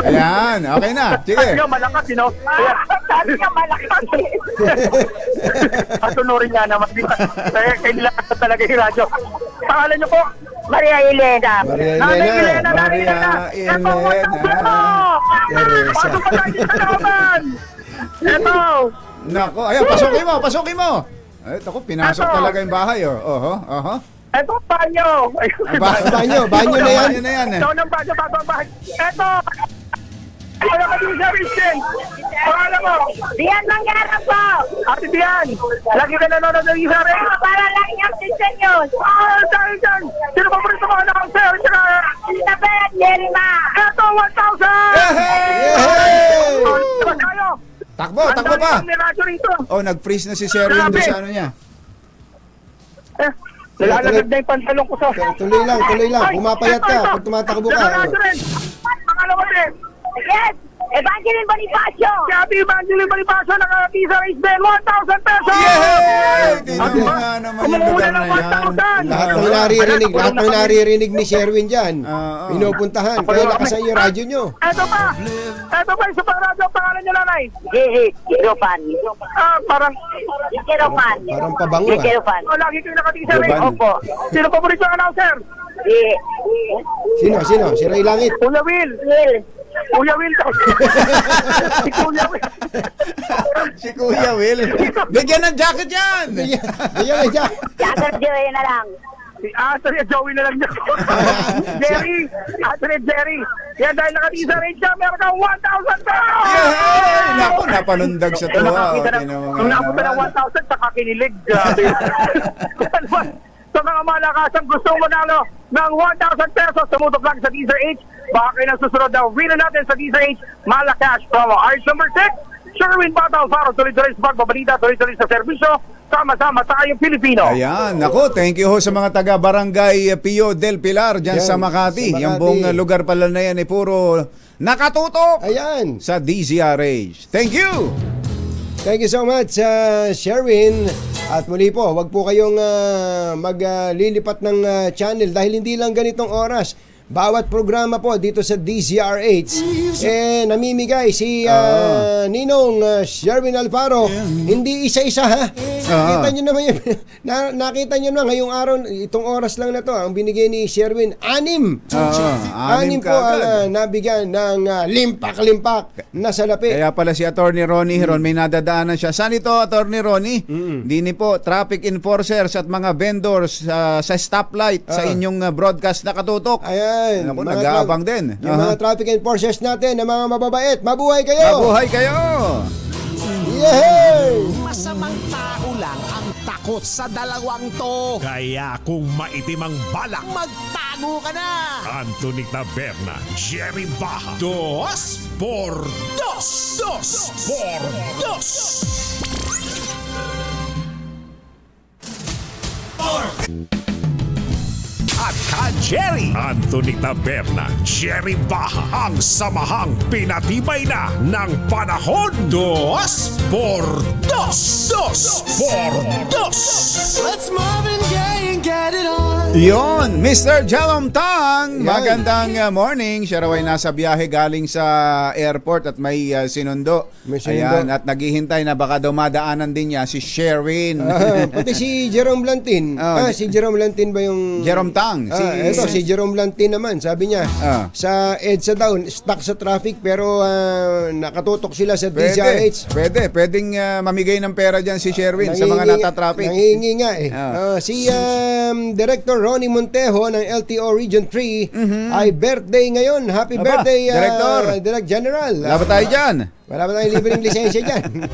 Ayan, okay na. Sige. Sabi nyo, malakas, you know? Sabi nyo, malakas. Patunurin nga naman. Kailangan talaga yung radyo. Pangalan nyo po? Maria Elena. Nanay Elena, Nanay Elena. Ito, Teresa. pasok pa tayo sa laban. Ito. Nako, ayan, pasukin mo. Ay, ako, pinasok talaga yung bahay, oh. Oho. Ito, banyo. Banyo na yan. Banyo na yan, eh. Ito ng banyo, bago ang bahay. Ito. Wala ka din sa Richard. Pangalan mo. Diyan Mangara po. Ate Dian. Lagi ka nanonood ng isa rin. Para lang yung senyos. Dahil dyan. Sino pa rin mga announcer? Isabel, Jerima. Ito, 1,000. Yay! Diba tayo? Takbo pa. Ang radyo rito. Oh, nag-freeze na si Sherwin doon sa ano niya. Nalalagad na yung pantalong ko sa... Tuloy lang. Pumapayat ka pag tumatakbo ka. Radyo rin. Pangalawa rin. Yes. Evangeline Bonifacio. Si Ate Evangeline Bonifacio nakatisa race bell, 1,000 pesos! Yay! Tingnan mo nga naman yung lugar na yan. Lahat ng naririnig ni Sherwin dyan. Pinupuntahan. Kaya lakasan yung radyo nyo. Ito pa, isa pang radyo, ang pangalan niyo, nanay. Jeropan. Parang, Jeropan. Parang pabango ah. Jeropan. lagi kayo nakatisa rin. Jeropan. Opo. Sino paborito ang announcer? Sino? Si Ray Langit. Kuya Will. Kuya Will daw. Si Kuya Will. Si Kuya Will. Bigyan ng jacket yan! Bigyan na. Jacket Joy na lang. Si Anthony at Joey na lang niya. Jerry. Anthony at Jerry. Yan dahil nakatisa rin siya, meron kang 1,000 pesos! Yay! Naku, napalundag sa tuwa. Nung napunta ng 1,000, saka kinilig. Grabe. Sa mga malakasang gustong manalo ng 1,000 pesos, tumutok lang sa Teaser H. Baka kayo nang susunod na winner natin sa Teaser H, Malakash promo. Arch number 6, Sherwin Bata Alfaro, tuloy-tuloy sa pagbabalita, tuloy-tuloy sa serbisyo, sama-sama tayong Pilipino. Ayan, naku, thank you ho sa mga taga-barangay Pio del Pilar dyan Yan, sa Makati. sa Makati. Yung buong lugar pala na yan ay puro nakatutok Ayan. sa DZRH. Thank you! Thank you so much, Sherwin. At muli po, wag po kayong maglilipat ng channel dahil hindi lang ganitong oras. Bawat programa po dito sa DZRH namimigay si Ninong Sherwin Alfaro. Hindi isa-isa ha. Nakita nyo naman nakita nyo na ngayong araw, itong oras lang na to, ang binigay ni Sherwin, 6. 6 po ang nabigyan ng limpak-limpak na salapi. Kaya pala si Attorney Ronnie Heron, may nadadaanan siya. Saan ito, Attorney Ronnie? Dini po, traffic enforcers at mga vendors sa stoplight sa inyong broadcast na katutok. Ayan. Ako, nag-aabang din. Yung mga traffic enforcers natin, na mga mababait, mabuhay kayo! Mabuhay kayo! Yay! Masamang tao lang ang takot sa dalawang to. Kaya kung maitim ang balak, magtago ka na. Anthony Taberna, Jerry Baha. 2 por 2. 2 por 2. At ka-Jerry, Anthony Taberna, Jerry Baha, ang samahang pinatibay na ng panahon. 2 por 2. 2 por 2. Let's Marvin Gaye and get it on. Yon, Mr. Jerome Tang. Yan. Magandang morning. Siya raw ay nasa biyahe galing sa airport at may sinundo. May sinundo. Ayan, at naghihintay na baka daw madaanan din niya si Sherwin. Pati si Jerome Lantin. Si Jerome Lantin ba yung... Jerome Tang. Ito, si Jerome Lantin naman, sabi niya, sa EDSA daw, stuck sa traffic pero nakatutok sila sa DZRH. Pwedeng mamigay ng pera dyan si Sherwin sa mga natatraffic. Nangihingi nga eh. Si Director Ronnie Montejo ng LTO Region 3 ay birthday ngayon. Happy birthday, Director. Direct General. Wala ba tayo dyan? Wala ba tayong libreng lisensya dyan?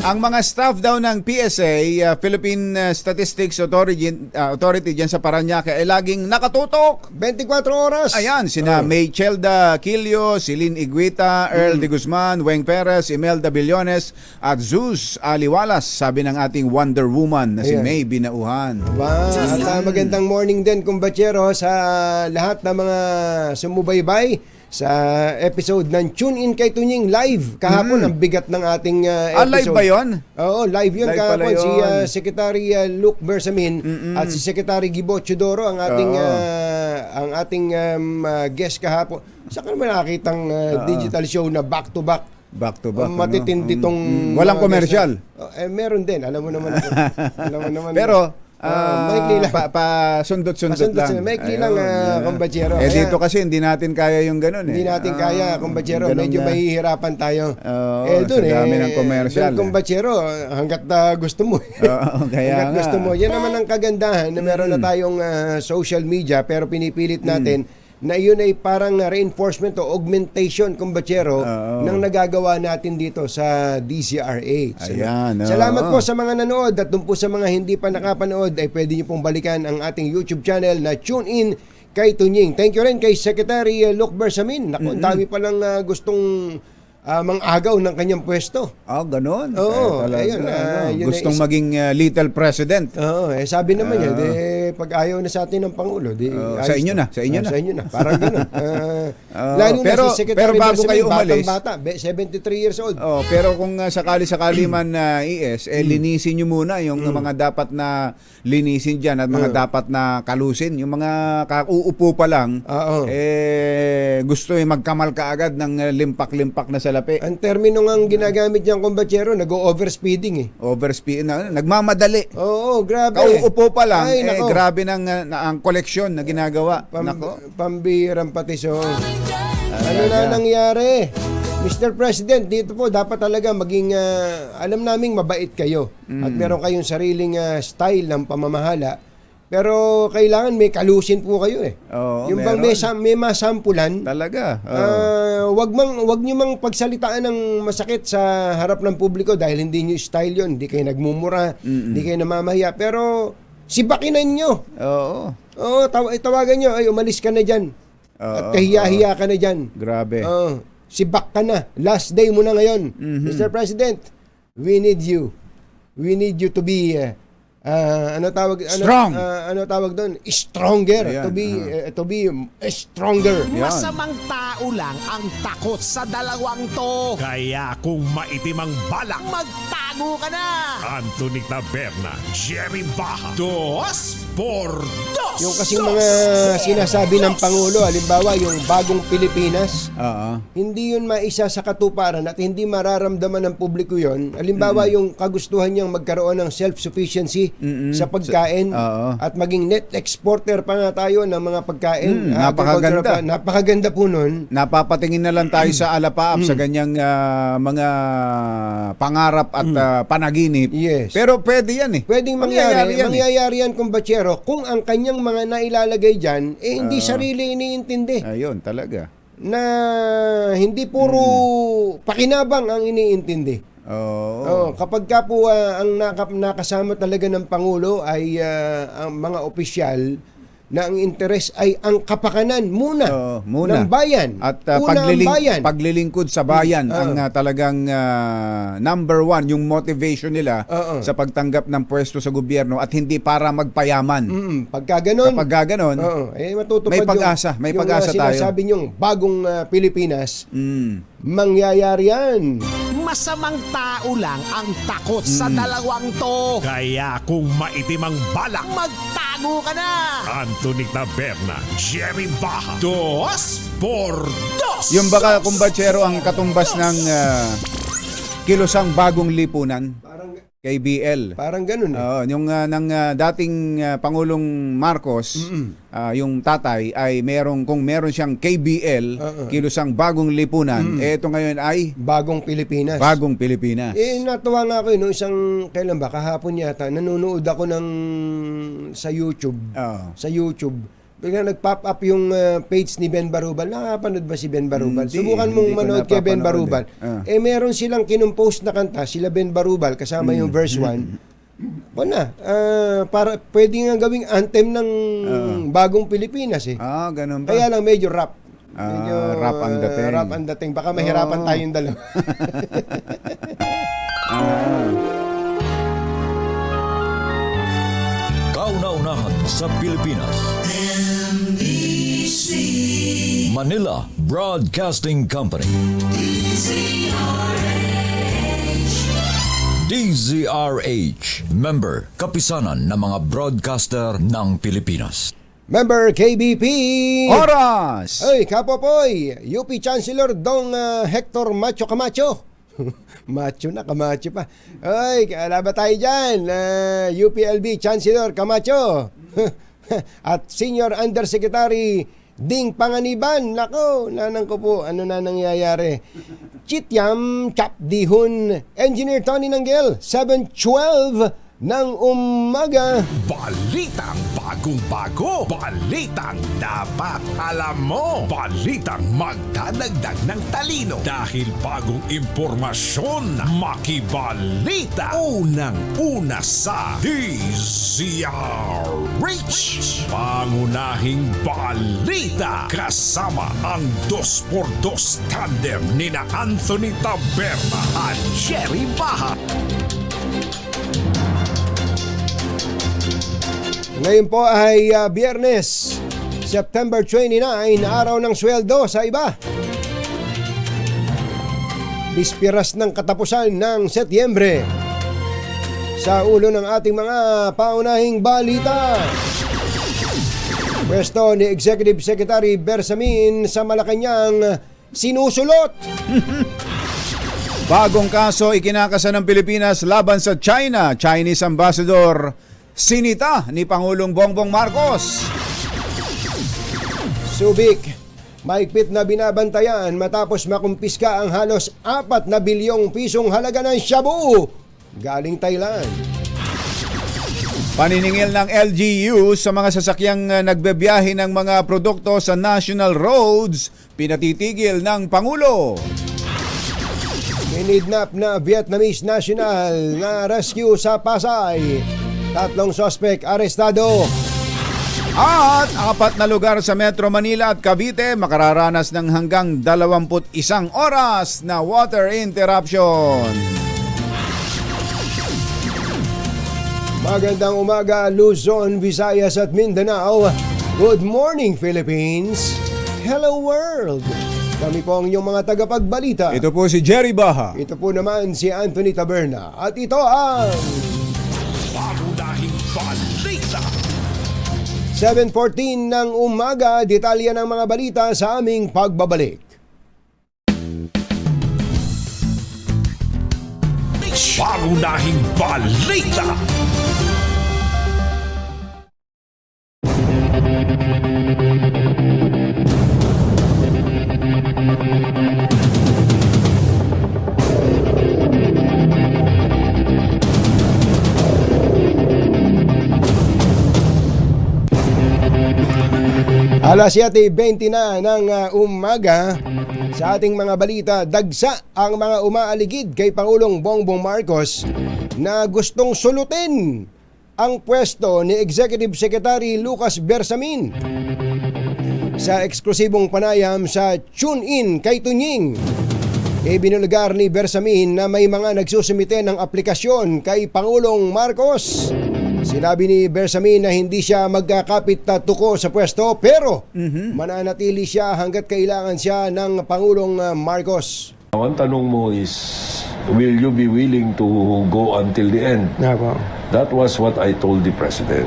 Ang mga staff daw ng PSA, Philippine Statistics Authority dyan sa Parañaque ay laging nakatutok. 24 oras. Ayan, sina May Chelda Quillo, Celine Iguita, Earl de Guzman, Weng Perez, Imelda Billones at Zeus Aliwalas, sabi ng ating Wonder Woman na si May Binauhan. At magandang morning din, kumbatsero, sa lahat ng mga sumubaybay sa episode ng Tune In kay Tunying live kahapon. Ang bigat ng ating episode. Live ba yun? Oo, live yun Live kahapon. pala yun. Si Secretary Luke Bersamin at si Secretary Gibo Chodoro ang ating guest kahapon. Saan ka naman nakakitang digital show na back to back? Back to back. Matitindi tong walang commercial. Meron din, alam mo naman. Pero maikli lang. Sundot-sundot lang. Maikli lang, kumbatsero. Dito kasi hindi natin kaya yung ganun eh. Hindi natin kaya, kumbatsero. Medyo mahihirapan tayo. Sa dami ng commercial. Kumbatsero, hanggat gusto mo. Kaya hanggat gusto mo. Yan naman ang kagandahan na meron na tayong social media pero pinipilit natin na yun ay parang reinforcement o augmentation, kumbatsero, ng nagagawa natin dito sa DZRH. Ayan, Salamat po sa mga nanood at dun po sa mga hindi pa nakapanood ay pwede niyo pong balikan ang ating YouTube channel na Tune In kay Tunying. Thank you rin kay Secretary Luke Bersamin. Naku, dami palang gustong mang-agaw ng kanyang pwesto. Ganon. Oo, ayun. Gustong maging little president. Oo, sabi naman niya, pag ayaw na sa atin ng Pangulo, sa inyo na. Sa inyo na. Parang gano'n. Lalo na si Secretary pero bago kayo umalis, bata, 73 years old. Pero kung sakali-sakali man linisin nyo muna yung mga dapat na linisin dyan at mga dapat na kalusin. Yung mga kauupo pa lang, gusto magkamal ka agad ng limpak-limpak na salapi. Ang termino ng ginagamit niyang kumbatsero, nag-overspeeding nagmamadali. Oo, grabe. Kauupo pa lang, grabe ang koleksyon na ginagawa. Pambirang patiso. Ano na nangyari? Mr. President, dito po dapat talaga maging, alam naming mabait kayo at meron kayong sariling style ng pamamahala. Pero kailangan may kalusin po kayo Oo, yung bang may masampulan. Talaga. Wag niyo mang pagsalitaan ng masakit sa harap ng publiko dahil hindi niyo style 'yon. Hindi kayo nagmumura, hindi kayo namamahiya, pero sibakinan niyo. Oo, tawagan niyo, ay umalis ka na diyan. At kahiya-hiya ka na diyan. Grabe. Sibak ka na. Last day mo na ngayon. Mr. President, we need you. We need you to be strong. Ano tawag doon? Stronger. Ayan, to be stronger. Masamang tao lang ang takot sa dalawang to. Kaya kung maitim ang balak, magtago ka na. Anthony Taberna, Jerry Baja, Dos por Dos. Yung kasing mga sinasabi ng Pangulo, halimbawa yung bagong Pilipinas, hindi yun maisa sa katuparan at hindi mararamdaman ng publiko yun. Halimbawa yung kagustuhan niyang magkaroon ng self-sufficiency sa pagkain at maging net exporter pa nga tayo ng mga pagkain. Napakaganda. Napakaganda po nun. Napapatingin na lang tayo sa alapaap sa ganyang mga pangarap at panaginip. Yes. Pero pwede yan Pwedeng mangyayari yan, kumbatsero, kung ang kanyang mga nailalagay dyan, hindi sarili iniintindi. Ayun, talaga. Na hindi puro pakinabang ang iniintindi. Kapag ka po ang nakasama talaga ng Pangulo ay ang mga opisyal na ang interes ay ang kapakanan muna ng bayan. At bayan. paglilingkod sa bayan ang talagang number one, yung motivation nila sa pagtanggap ng pwesto sa gobyerno at hindi para magpayaman. Pagka ganon, matutupad may pag-asa. May pag-asa tayo. Sinasabi niyong bagong Pilipinas, mangyayari yan. masamang tao lang ang takot sa dalawang to. Kaya kung maitim ang balak, magtago ka na. Anthony Taberna, Jerry Baha, 2x2. Yung baka kumbatsero ang katumbas ng kilosang bagong lipunan kay BL. Parang ganun eh. Yung ng dating Pangulong Marcos, yung tatay ay kung meron siyang KBL, kilosang bagong lipunan, ito ngayon ay Bagong Pilipinas. bagong Pilipinas. Natuwa nga ako kailan ba, kahapon yata, nanonood ako sa YouTube. Sa YouTube. Biglang nag-pop up yung page ni Ben Barubal. Nakapanood ba si Ben Barubal? Hindi, Subukan mong hindi ko manood kay Ben napapanood Barubal. Meron silang kinumpose na kanta, sila Ben Barubal, kasama yung verse 1. Wala. Para pwede nga gawing anthem ng bagong Pilipinas eh. Ganun ba? Kaya lang medyo rap. Medyo rap ang dating. Rap ang dating. Baka mahirapan tayong dalawa. Kauna-unahan sa Pilipinas. Manila Broadcasting Company. DZRH. Member, kapisanan ng mga broadcaster ng Pilipinas. Member KBP. Oras! Ay, Kapopoy, UP Chancellor Dong Hector Macho Camacho. Macho na, Camacho pa. Ay, kala ba tayo dyan? UPLB Chancellor Camacho. At Senior Undersecretary Ding Panganiban. Nako, nanang ko po, ano na nangyayari? Chityam Chapdihun, Engineer Tony Nanggel, 7:12 ng umaga. Balitang bagong-bago. Balitang dapat alam mo. Balitang magdadagdag ng talino. Dahil bagong impormasyon, makibalita. Unang-una sa DZRH. Pangunahing balita. Kasama ang 2x2 tandem nina Anthony Taberna at Jerry Baha. Ngayon po ay Biyernes, September 29, araw ng sweldo sa iba. Bispiras ng katapusan ng Setyembre. Sa ulo ng ating mga paunahing balita. Pwesto ni Executive Secretary Bersamin sa Malacanang sinusulot. Bagong kaso ikinakasa ng Pilipinas laban sa China. Chinese Ambassador sinita ni Pangulong Bongbong Marcos. Subic, mahigpit na binabantayan matapos makumpiska ang halos 4 na bilyong pisong halaga ng shabu galing Thailand. Paniningil ng LGU sa mga sasakyang nagbebiyahe ng mga produkto sa national roads, pinatitigil ng Pangulo. Kinidnap na Vietnamese national na rescue sa Pasay. 3 sospek arestado. At 4 na lugar sa Metro Manila at Cavite makararanas ng hanggang 21 oras na water interruption. Magandang umaga, Luzon, Visayas at Mindanao. Good morning, Philippines. Hello, world. Kami po ang inyong mga tagapagbalita. Ito po si Jerry Baha. Ito po naman si Anthony Taberna. At ito ang Pangunahing balita. 7:14 ng umaga, detalye ng mga balita sa aming pagbabalik. Pangunahing balita. Alas 7:20 na ng umaga. Sa ating mga balita, dagsa ang mga umaaligid kay Pangulong Bongbong Marcos na gustong sulutin ang pwesto ni Executive Secretary Lucas Bersamin. Sa eksklusibong panayam sa Tune In kay Tunying, ibinulgar ni Bersamin na may mga nagsusumite ng aplikasyon kay Pangulong Marcos. Sinabi ni Bersamin na hindi siya magkakapit na tuko sa pwesto pero mananatili siya hanggat kailangan siya ng Pangulong Marcos. Ang tanong mo is, will you be willing to go until the end? Apo. That was what I told the President.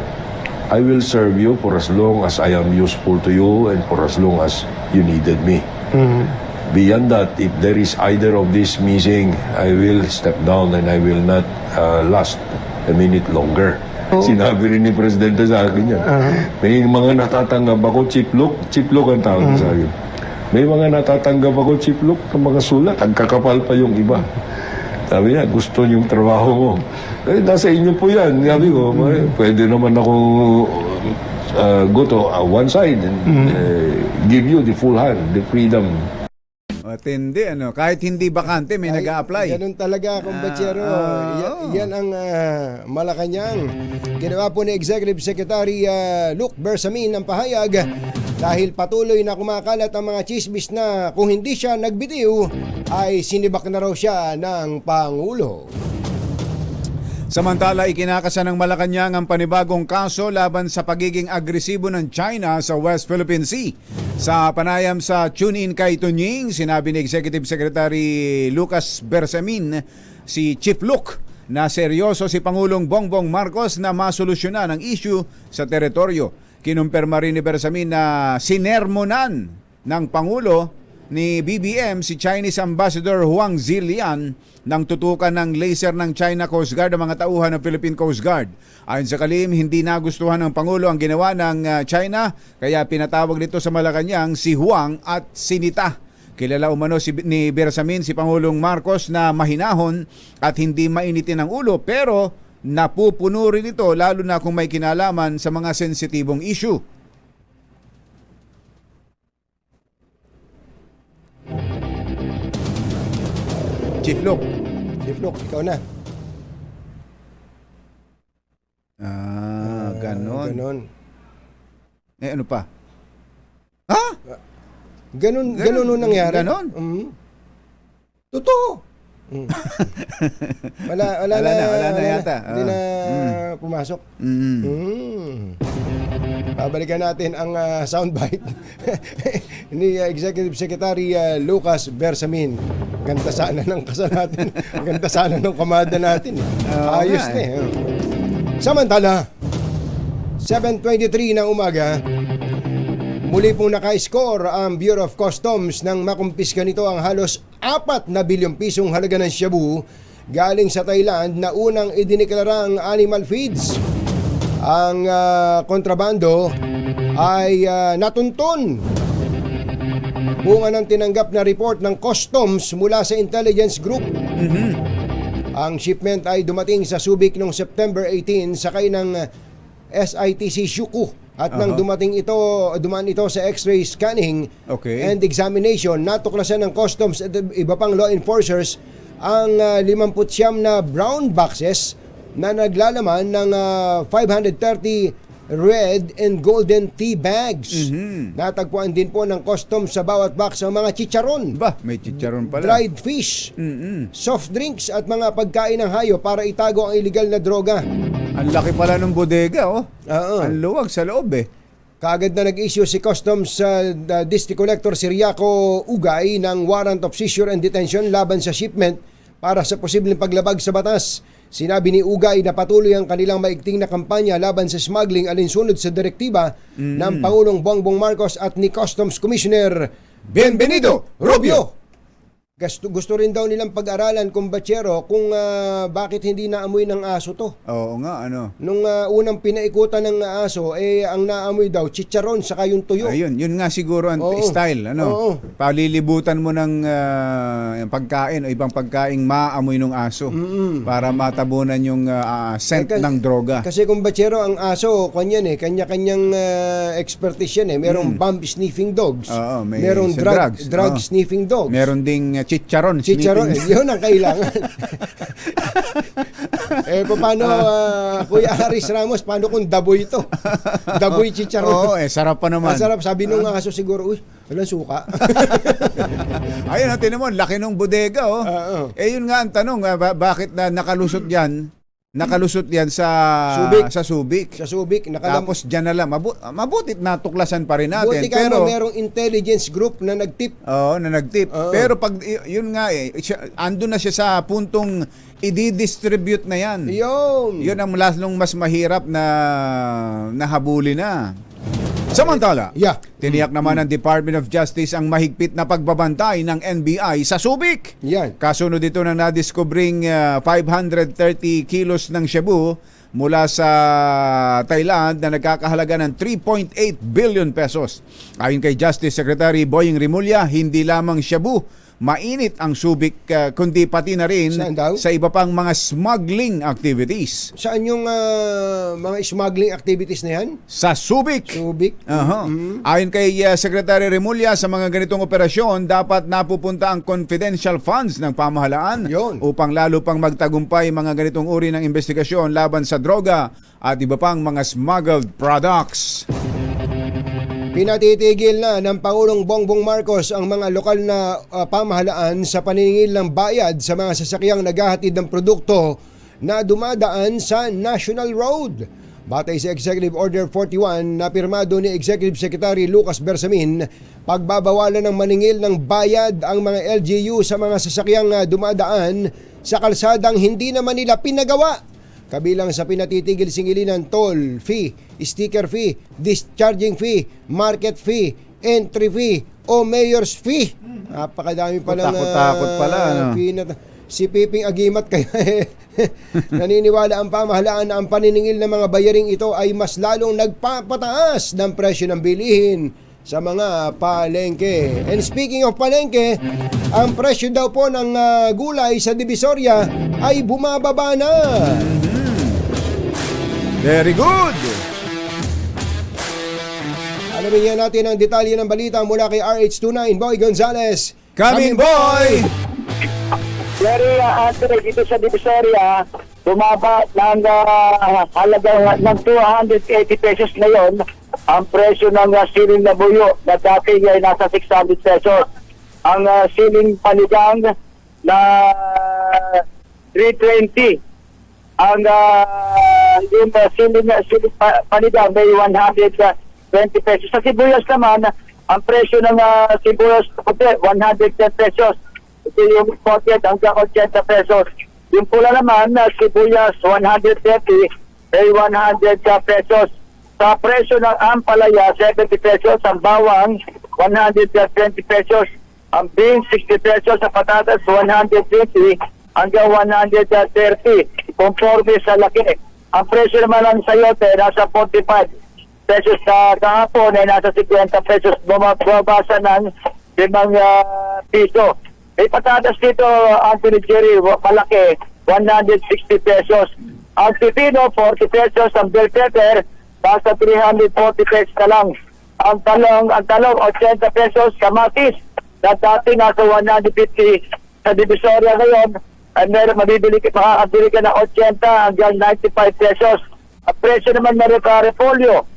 I will serve you for as long as I am useful to you and for as long as you needed me. Beyond that, if there is either of these missing, I will step down and I will not last a minute longer. Sinabi rin ni Presidente sa akin yan. May mga natatanggap ako, chiplok ang tawag sa akin. May mga natatanggap ako, chiplok, ng mga sulat, ang kakapal pa yung iba. Sabi niya, gusto niyong trabaho mo. Eh, nasa inyo po yan. Sabi ko, pwede naman ako go to one side and give you the full hand, the freedom. Matindi, ano? Kahit hindi bakante, may nag-a-apply. Ganun talaga, kumbachero. Yan ang Malacanang. Ginawa po ni Executive Secretary Luke Bersamin ang pahayag dahil patuloy na kumakalat ang mga chismis na kung hindi siya nagbitiw, ay sinibak na raw siya ng Pangulo. Samantala, ikinakasa ng Malacanang ang panibagong kaso laban sa pagiging agresibo ng China sa West Philippine Sea. Sa panayam sa tune-in kay Tunying, sinabi ni Executive Secretary Lucas Bersamin, si Chief Luke, na seryoso si Pangulong Bongbong Marcos na masolusyonan ang issue sa teritoryo. Kinumpirma rin ni Bersamin na sinermonan ng Pangulo ni BBM si Chinese Ambassador Huang Zilian nang tutukan ng laser ng China Coast Guard ang mga tauhan ng Philippine Coast Guard. Ayon sa kalim, hindi nagustuhan ng Pangulo ang ginawa ng China, kaya pinatawag nito sa Malacanang si Huang at sinita. Kilala umano ni Bersamin si Pangulong Marcos na mahinahon at hindi mainitin ang ulo, pero napupuno rin ito lalo na kung may kinalaman sa mga sensitibong issue. Chief Luke, ikaw na. Ganon. Eh, ano pa? Ha? Ganon nung nangyari. Ganon? Totoo. Wala na yata. Hindi na pumasok. Babalikan natin ang soundbite ni Executive Secretary Lucas Bersamin. Ganda sana ng kasal natin. Ganda sana ng kamada natin. Ayos na eh. Samantala, 7:23 ng umaga, muli pong naka-score ang Bureau of Customs nang makumpiska nito ang halos 4 na bilyong pisong halaga ng shabu galing sa Thailand na unang idineklarang animal feeds. Ang kontrabando ay natunton. Bunga ng tinanggap na report ng Customs mula sa Intelligence Group. Ang shipment ay dumating sa Subic noong September 18 sakay ng SITC Shuku. At nang dumaan ito sa X-ray scanning and examination, natuklasan ng Customs at iba pang law enforcers ang 59 na brown boxes na naglalaman ng 530 red and golden tea bags. Natagpuan din po ng Customs sa bawat box ang mga chicharon. May chicharon pala. Dried fish, soft drinks at mga pagkain ng hayop para itago ang illegal na droga. Ang laki pala ng bodega, Ang luwag sa loob, Kaagad na nag-issue si Customs sa District Collector Siriaco Ugay ng warrant of seizure and detention laban sa shipment para sa posibleng paglabag sa batas. Sinabi ni Ugay na patuloy ang kanilang maigting na kampanya laban sa smuggling alinsunod sa direktiba ng Pangulong Bongbong Marcos at ni Customs Commissioner Bienvenido Rubio. Gusto rin daw nilang pag-aralan, kumbachero, kung bakit hindi naamoy ng aso to. Oo nga, ano? Nung unang pinaikutan ng aso, ang naamoy daw, chicharon, saka yung tuyo. Ayun, yun nga siguro ang style, ano? Palilibutan mo ng pagkain o ibang pagkain maamoy ng aso para matabunan yung scent ng droga. Kasi kumbachero, ang aso, kanya-kanyang expertise yan. Merong bomb sniffing dogs. Merong drug sniffing dogs. Meron ding chicharon. Yun ang kailangan. Paano, Kuya Aris Ramos, paano kung daboy ito? Daboy chicharon. Sarap pa naman. Sarap. Sabi nung aso siguro, walang suka. Ayun, natin naman, laki ng bodega, yun nga ang tanong, bakit na nakalusot dyan nakalusot yan sa Subic. sa Subic. Sa Subic, Tapos dyan na lang. Mabutit natuklasan pa rin natin. buti ka Pero, mo, merong intelligence group na nagtip. oo, na nagtip. Oo. Pero pag, yun nga andun na siya sa puntong i-distribute na yan. Yun ang lalong mas mahirap na nahabuli na. Samantala, tiniyak naman ng Department of Justice ang mahigpit na pagbabantay ng NBI sa Subic. Yan. Kasunod dito ng nadiskobring 530 kilos ng shabu mula sa Thailand na nagkakahalaga ng 3.8 billion pesos. Ayon kay Justice Secretary Boying Rimulya, hindi lamang shabu mainit ang Subic kundi pati na rin sa iba pang mga smuggling activities. Saan yung mga smuggling activities na yan? Sa Subic. Subic. Ayon kay Secretary Rimulya, sa mga ganitong operasyon, dapat napupunta ang confidential funds ng pamahalaan upang lalo pang magtagumpay mga ganitong uri ng investigasyon laban sa droga at iba pang mga smuggled products. Pinatitigil na ng Pangulong Bongbong Marcos ang mga lokal na pamahalaan sa paniningil ng bayad sa mga sasakyang naghahatid ng produkto na dumadaan sa National Road. Batay sa Executive Order 41 na pirmado ni Executive Secretary Lucas Bersamin, pagbabawalan ng maningil ng bayad ang mga LGU sa mga sasakyang dumadaan sa kalsadang hindi naman nila pinagawa. Kabilang sa pinatitigil singilinan toll fee, sticker fee, discharging fee, market fee, entry fee o mayor's fee. Napakadami palang takot pala, ano? fee na si Piping Agimat kaya naniniwala ang pamahalaan na ang paniningil ng mga bayaring ito ay mas lalong nagpapataas ng presyo ng bilihin sa mga palengke. And speaking of palengke, ang presyo daw po ng gulay sa Divisoria ay bumababa na. Very good! Alamin niya natin ang detalye ng balita mula kay RH29 Boy Gonzales. Coming boy! Jerry, Anthony, dito sa Divisoria, bumaba ng halaga ng 280 pesos ngayon ang presyo ng siling na buyo na dati ay nasa 600 pesos. Ang siling panigang na 320. Ang yung siling panigang may 120 pesos. Sa sibuyas naman, ang presyo ng sibuyas 110 pesos. Ito yung 40 hanggang 80 pesos. Yung pula naman, sibuyas 130 ay 100 pesos. Sa presyo ng ampalaya, 70 pesos. Ang bawang, 120 pesos. Ang beans, 60 pesos. Sa patatas, 120 hanggang 130. Conforme sa laki. Ang presyo naman ng sayote, nasa 45 pesos sa kahapon ay nasa 50 pesos. Bumabasa ng 5 piso. May patatas dito, Anthony Jerry, malaki, 160 pesos. Ang pipino, 40 pesos. Ang bell pepper, nasa 340 pesos na lang. Ang talong, 80 pesos. Kamatis, na dati nasa 150 sa Divisoria ngayon, ay meron makakabili ka ng 80 hanggang 95 pesos. Ang presyo naman na repolyo,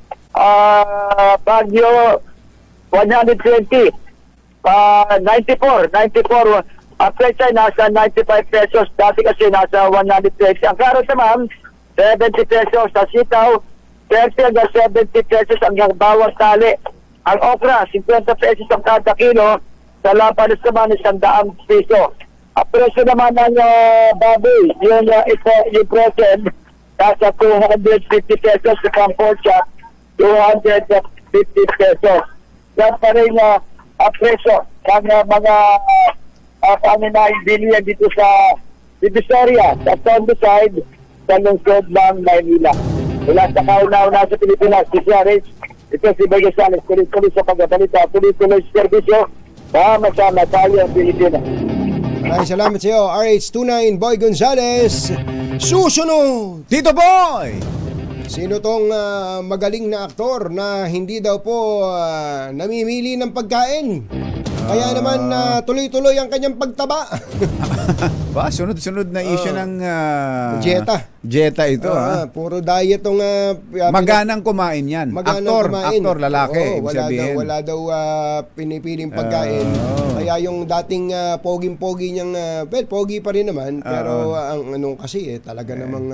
Baguio, 120. 94. Ang presyo ay nasa 95 pesos. Dati kasi nasa 120. Ang karot naman, 70 pesos. Sa sitaw, 30 hanggang 70 pesos hanggang bawang tali. Ang okra, 50 pesos ang kada kilo. Sa lapanos naman, 100 piso. Ang presyo naman ng baboy, yung presyo, nasa 250 pesos. Sa pork chop, 250 pesos. Yan pa rin ang presyo ng mga panginahing bilihan dito sa Divisoria, sa Tondo side, sa lungsod ng Maynila. Mula sa kauna-una sa Pilipinas, ito si Boy Gonzales, tuloy sa pagbabalita, tuloy sa servisyo, sama-sama tayo ang Pilipinas. Maraming salamat sa iyo, RH29 Boy Gonzales. Susunod! Tito Boy! Sino tong magaling na aktor na hindi daw po namimili ng pagkain? Kaya naman tuloy-tuloy ang kanyang pagtaba. Ba, sunod-sunod na issue ng Dieta ito. Puro diet tong maganang kumain yan. Aktor, lalaki. Wala daw pinipiling pagkain. Kaya yung dating poging-pogi niyang, pogi pa rin naman, pero ang anong kasi talaga namang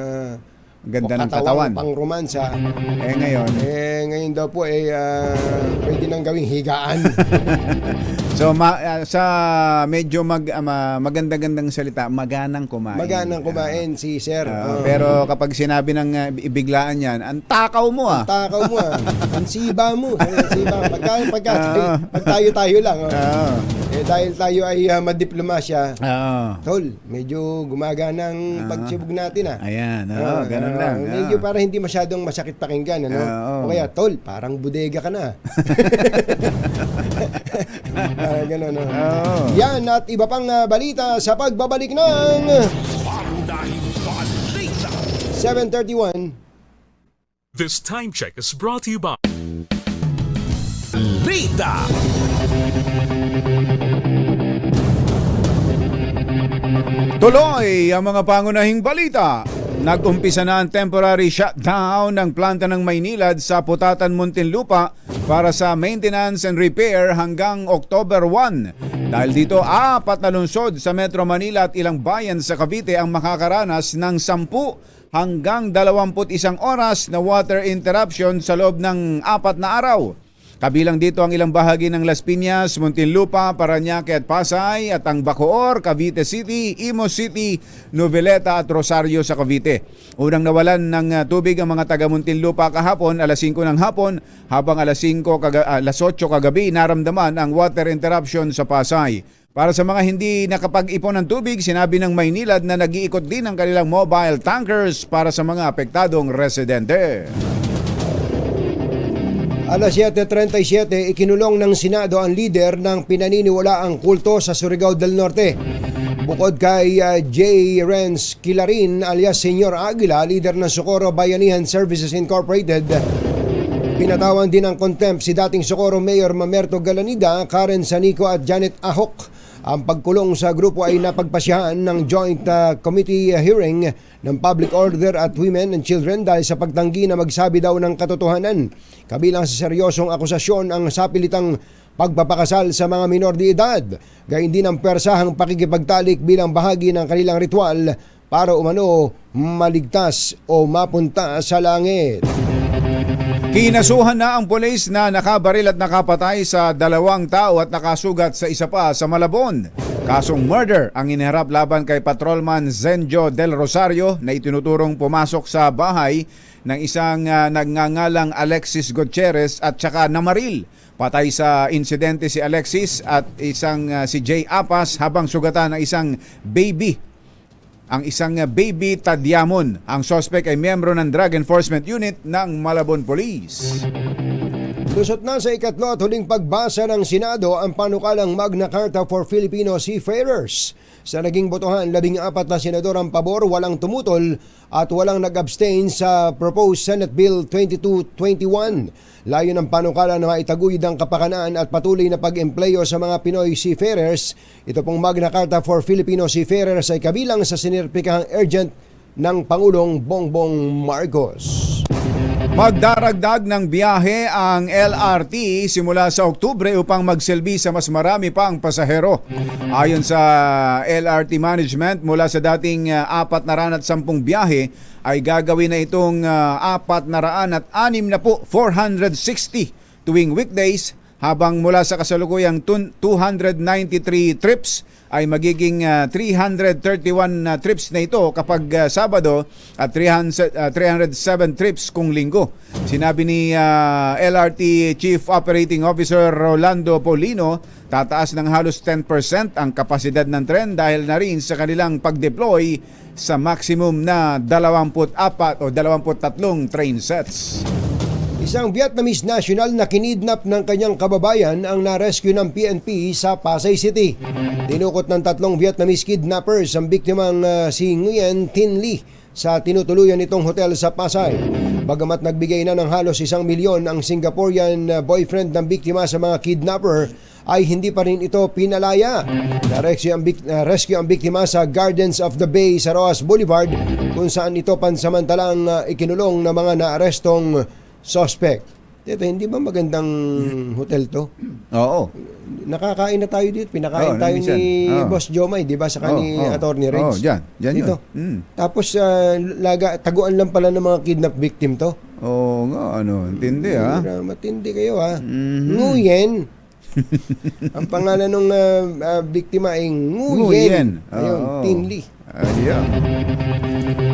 ganda ng katawan. Pang romansa. Ngayon daw po pwede nang gawing higaan. So sa medyo maganda-gandang salita, maganang kumain. Maganang kumain si Sir. Pero kapag sinabi ng ibiglaan yan, ang takaw mo Ang takaw mo ang siba mo. Pag tayo lang. Dahil tayo ay madiplomasya. Tol, medyo gumaganang pagsibog natin Ayan, ganun lang. Medyo para hindi masyadong masakit pakinggan, O kaya, tol, parang bodega ka na. Ganun, Yan at iba pang balita sa pagbabalik ng Pangunahing balita. 7:31. This time check is brought to you by Balita. Tuloy ang mga pangunahing balita. Nag-umpisa na ang temporary shutdown ng planta ng Maynilad sa Putatan, Muntinlupa para sa maintenance and repair hanggang October 1. Dahil dito, 4 na lungsod sa Metro Manila at ilang bayan sa Cavite ang makakaranas ng 10 hanggang 21 oras na water interruption sa loob ng 4 na araw. Kabilang dito ang ilang bahagi ng Las Piñas, Muntinlupa, Parañaque at Pasay at ang Bacoor, Cavite City, Imus City, Noveleta at Rosario sa Cavite. Unang nawalan ng tubig ang mga taga Muntinlupa kahapon alas 5 ng hapon habang alas 8 kagabi naramdaman ang water interruption sa Pasay. Para sa mga hindi nakapag-ipon ng tubig, sinabi ng Maynilad na nag-iikot din ang kanilang mobile tankers para sa mga apektadong residente. Alas 7:37, ikinulong ng Senado ang lider ng pinaniniwalaang kulto sa Surigao del Norte. Bukod kay J. Renz Kilarin alias Senyor Aguila, lider ng Socorro Bayanihan Services Incorporated, pinatawan din ng contempt si dating Socorro Mayor Mamerto Galanida, Karen Sanico at Janet Ahok. Ang pagkulong sa grupo ay napagpasyahan ng joint committee hearing ng Public Order at Women and Children dahil sa pagtanggi na magsabi daw ng katotohanan. Kabilang sa seryosong akusasyon ang sapilitang pagpapakasal sa mga minor de edad, gayon din ang persahang pakikipagtalik bilang bahagi ng kanilang ritual para umano maligtas o mapunta sa langit. Kinasuhan na ang pulis na nakabaril at nakapatay sa 2 tao at nakasugat sa isa pa sa Malabon. Kasong murder ang iniharap laban kay Patrolman Zenjo del Rosario na itinuturong pumasok sa bahay ng isang nagngangalang Alexis Gutierrez at saka namaril. Patay sa insidente si Alexis at isang si Jay Apas habang sugatan ng isang baby Tadyamon. Ang suspect ay miyembro ng Drug Enforcement Unit ng Malabon Police. Lusot na sa ikatlo at huling pagbasa ng Senado ang panukalang Magna Carta for Filipino Seafarers. Sa naging botohan, 14 na senador ang pabor, walang tumutol at walang nag-abstain sa proposed Senate Bill 2221. Layo ng panukala na maitaguyod ang kapakanan at patuloy na pag-empleyo sa mga Pinoy seafarers. Ito pong Magna Carta for Filipino Seafarers ay kabilang sa sinerpikahang urgent ng Pangulong Bongbong Marcos. Magdaragdag ng biyahe ang LRT simula sa Oktubre upang magsilbi sa mas marami pang pasahero. Ayon sa LRT Management, mula sa dating 410 biyahe ay gagawin na itong 460 tuwing weekdays, habang mula sa kasalukuyang 293 trips ay magiging 331 trips na ito kapag Sabado at 307 trips kung Linggo. Sinabi ni LRT Chief Operating Officer Rolando Polino, tataas ng halos 10% ang kapasidad ng tren dahil na rin sa kanilang pag-deploy sa maximum na 24 o 23 train sets. Isang Vietnamese national na kinidnap ng kanyang kababayan ang na-rescue ng PNP sa Pasay City. Dinukot ng 3 Vietnamese kidnappers ang biktimang si Nguyen Tin Lee sa tinutuluyan nitong hotel sa Pasay. Bagamat nagbigay na ng halos 1 milyon ang Singaporean boyfriend ng biktima sa mga kidnapper, ay hindi pa rin ito pinalaya. Rescue ang biktima sa Gardens of the Bay sa Roas Boulevard kung saan ito pansamantalang ikinulong ng mga naarestong suspect. Ito, hindi ba magandang hotel to? Oo. Nakakain na tayo dito. Pinakain tayo minsan. ni Boss Jomay, di ba? Saka ni Attorney Riggs. Dyan dito. yun. Tapos, taguan lang pala ng mga kidnap victim to. Oo nga, intindi ha. Matindi kayo ha. Nguyen. Ang pangalan ng biktima ay Nguyen. Ayun, Tinli. Ayan.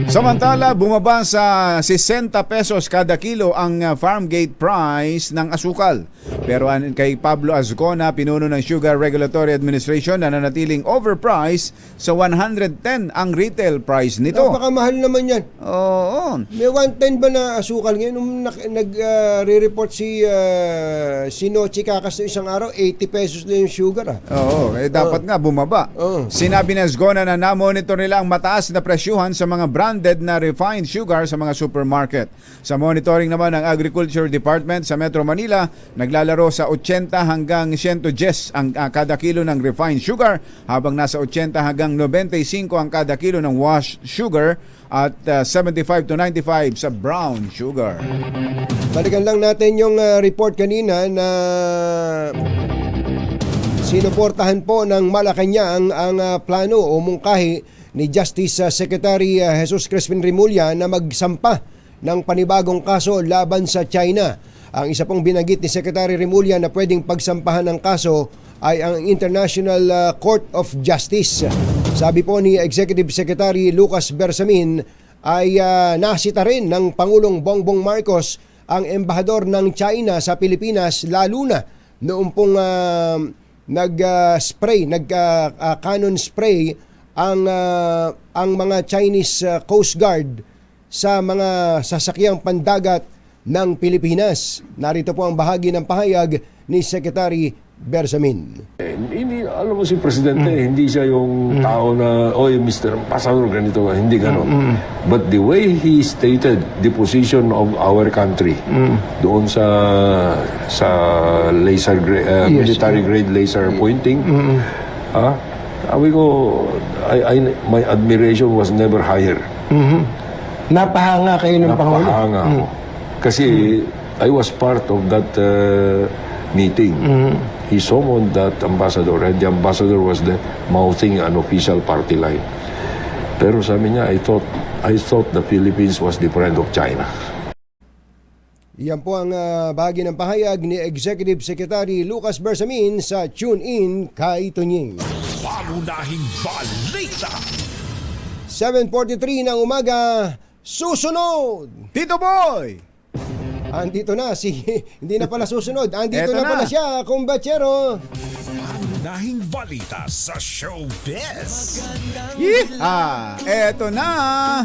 Samantala, bumaba sa 60 pesos kada kilo ang farm gate price ng asukal. Pero kay Pablo Azcona, pinuno ng Sugar Regulatory Administration, na nanatiling overpriced sa 110 ang retail price nito. Napakamahal naman yan. Oo. May 110 ba na asukal ngayon? Nung nag-re-report si Nochi Kakas na isang araw, 80 pesos na yung sugar. Oo, dapat nga bumaba. Sinabi ni Azcona na na-monitor nila ang mataas na presyuhan sa mga branded na refined sugar sa mga supermarket. Sa monitoring naman ng Agriculture Department sa Metro Manila, naglalaro sa 80 hanggang 110 ang kada kilo ng refined sugar, habang nasa 80 hanggang 95 ang kada kilo ng washed sugar at 75 to 95 sa brown sugar. Balikan lang natin yung report kanina na sinuportahan po ng Malacanang ang plano o mungkahi ni Justice Secretary Jesus Crispin Remulla na magsampa ng panibagong kaso laban sa China. Ang isa pong binanggit ni Secretary Remulla na pwedeng pagsampahan ng kaso ay ang International Court of Justice. Sabi po ni Executive Secretary Lucas Bersamin ay nasita rin ng Pangulong Bongbong Marcos ang embahador ng China sa Pilipinas, lalo na noong pong cannon spray ang mga Chinese Coast Guard sa mga sasakyang pandagat ng Pilipinas. Narito po ang bahagi ng pahayag ni Secretary Bersamin. Alam mo si Presidente, hindi siya yung tao na, oy Mr. Ambassador, ganito, hindi gano'n. But the way he stated the position of our country doon sa laser military grade laser pointing, sabi ko, my admiration was never higher. Napahanga kayo ng Pangulo? Napahanga ako. Kasi I was part of that meeting. He summoned that ambassador, and the ambassador was mouthing an official party line. Pero sabi niya, I thought the Philippines was the friend of China. Yan po ang bahagi ng pahayag ni Executive Secretary Lucas Bersamin sa Tune In kay Tunying. Pangunahing balita. 7:43 ng umaga, susunod! Tito Boy! Andito na hindi na pala susunod. Andito Eto na pala siya, kumbatsero. Pangunahing balita sa showbiz. Eto na!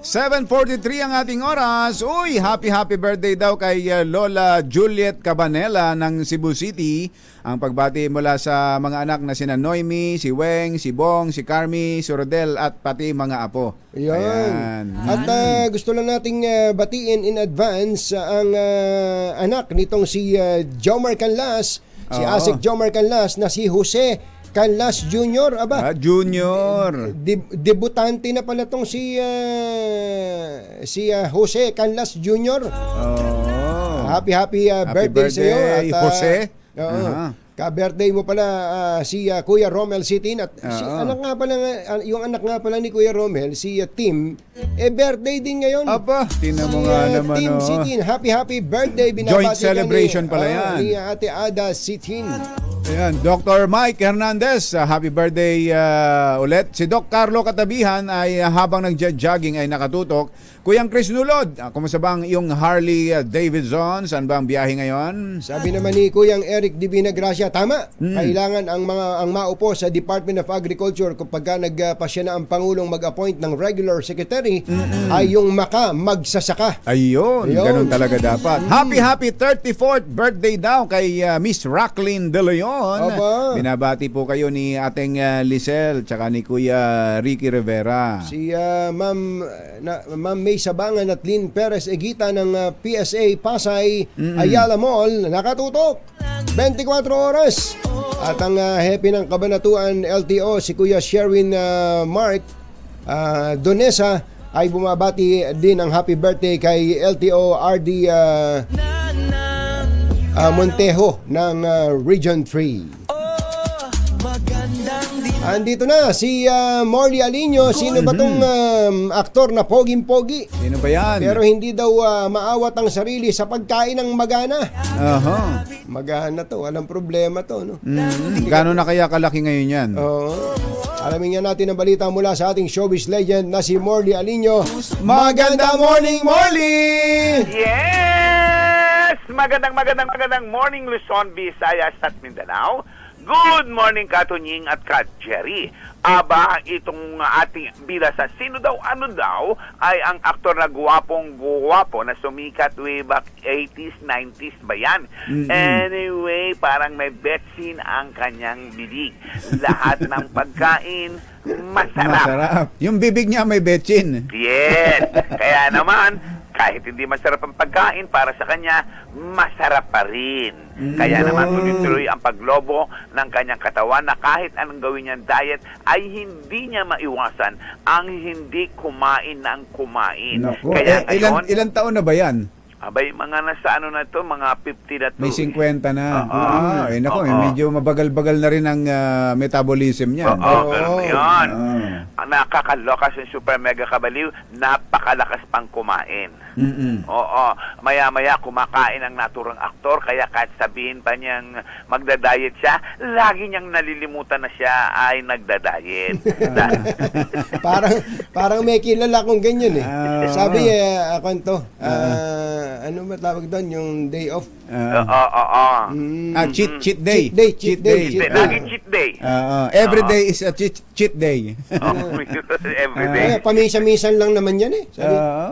7:43 ang ating oras. Uy, happy birthday daw kay Lola Juliet Cabanela ng Cebu City. Ang pagbati mula sa mga anak na sina Noemi, si Weng, si Bong, si Carmi, si Rodel at pati mga apo. Ayan. At gusto lang nating batiin in advance ang anak nitong si Jomar Canlas, si Asik Jomar Canlas na si Jose Canlas Jr. Junior. Debutante na pala tong si Jose Canlas Jr. Happy birthday sa iyo at Jose. Ka-birthday mo pala si Kuya Romel Sitin at yung anak nga pala ni Kuya Romel, si Tim, birthday din ngayon. Tinan mo nga naman. Tim Sitin, happy birthday. Joint celebration pala yan. Ni Ate Ada Sitin. Ayan, Dr. Mike Hernandez, happy birthday ulit. Si Doc Carlo Katabihan ay habang nag-jogging ay nakatutok. Kuyang Chris Nulod, kumusta bang yung Harley Davidson? Saan ba ang biyahe ngayon? Sabi naman ni Kuyang Eric Divina Gracia, tama. Kailangan ang maupo sa Department of Agriculture kapag nagpasya na ang Pangulong mag-appoint ng regular secretary ay yung magsasaka. Ayun, ganun talaga dapat. Happy 34th birthday daw kay Miss Racklyn De Leon. Binabati po kayo ni ating Lisel tsaka ni Kuya Ricky Rivera. Si Ma'am May Sabangan at Lynn Perez Egita ng PSA Pasay Ayala Mall nakatutok 24 oras. At ang happy ng Kabanatuan LTO, si Kuya Sherwin Mark Donesa, ay bumabati din ng happy birthday kay LTO RD Montejo ng Region 3. Andito na si Morley Alinio. Sino ba tong aktor na poging-pogi? Sino ba yan? Pero hindi daw maawat ang sarili sa pagkain ng magana. Aha. Magana to, walang problema to, no? Gano'n na kaya kalaki ngayon yan? Oo. Alamin nga natin ang balita mula sa ating showbiz legend na si Morley Alinio. Magandang morning, Morley! Yes! Magandang morning, Luzon, Visayas at Mindanao. Good morning, Katunying at Kat Jerry. Aba, itong ating bila sa Sino Daw Ano Daw ay ang aktor na guwapong-guwapo na sumikat way back 80s, 90s ba yan? Anyway, parang may betsin ang kanyang bibig. Lahat ng pagkain, masarap. Yung bibig niya may betsin. Yes. Kaya naman, kahit hindi masarap ang pagkain, para sa kanya, masarap pa rin. Kaya naman tuloy-tuloy ang paglobo ng kanyang katawan na kahit anong gawin niyang diet ay hindi niya maiwasan ang hindi kumain ng kumain. Naku. Kaya ngayon, ilan taon na ba yan? abay, mga nasa ano na to, mga 50 na to. May 50 na. Medyo mabagal-bagal na rin ang metabolism niya. Ganun yun. Ang nakakaloka sa super mega kabaliw, napakalakas pang kumain. Maya-maya kumakain ang naturang aktor, kaya kahit sabihin pa niyang magda-diet siya, lagi niyang nalilimutan na siya ay nagda-diet. parang may kilala kong ganyan eh. Sabi ano ba tawag doon? Yung day off? Cheat day. Cheat day. Laging cheat day. Every day is a cheat day. Every day. Pamisa-misan lang naman yan eh.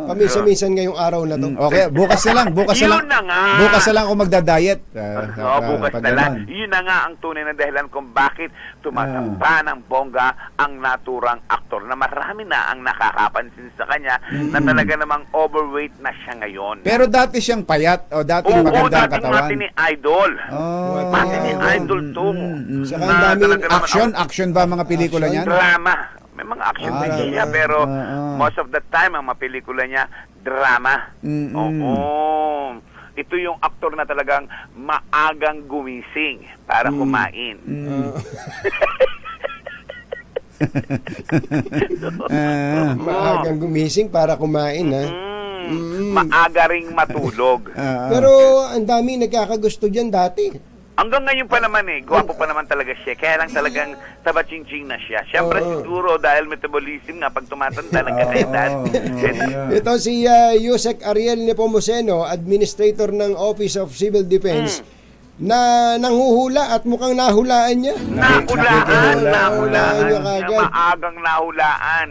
Pamisa-misan ngayong araw na to. Okay, bukas na lang. Bukas na lang ako magda-diet. Bukas na lang. Yun na nga ang tunay na dahilan kung bakit tumatamba ng bongga ang naturang aktor na marami na ang nakakapansin sa kanya na talaga namang overweight na siya ngayon. Pero dati siyang payat o dati maganda ang katawan. Mati ni Idol. Mati ni Idol to. Action ba mga pelikula niyan? Drama. May mga action din siya, pero most of the time, ang mga pelikula niya, drama. Ito yung aktor na talagang maagang gumising para kumain. Maagang gumising para kumain, ha? Maaga ring matulog. Pero ang dami nagkakagusto dyan dati. Hanggang ngayon pa naman gwapo pa naman talaga siya. Kaya lang talagang taba-ching-ching na siya. Siyempre siguro dahil metabolism nga pag tumatanda nagkakaedad. Ito si Yusek Ariel Nepomuceno, Administrator ng Office of Civil Defense, na nanghuhula at mukhang nahulaan niya. Nahulaan. Maagang nahulaan.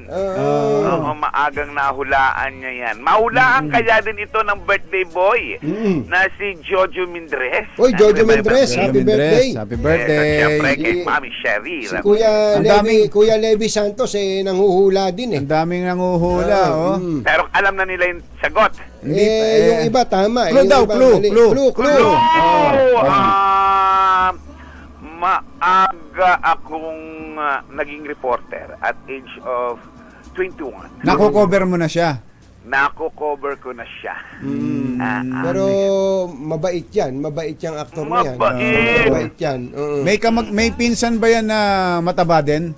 Maagang nahulaan niya yan. Mahulaan kaya din ito ng birthday boy na si Jojo Mindres. Oy, Jojo Mindres, happy birthday. Happy birthday. Siyempre kay Mami Sherry. Si Kuya Levi Santos nanghuhula din eh. Ang daming nanghuhula. Pero alam na nila yung sagot. Yung iba tama. Clue. Maaga akong naging reporter at age of 21. Nako-cover mo na siya. Nako-cover ko na siya. Pero mabait yan. Mabait yung aktor na yan. Mabait yan. May pinsan ba yan na mataba din?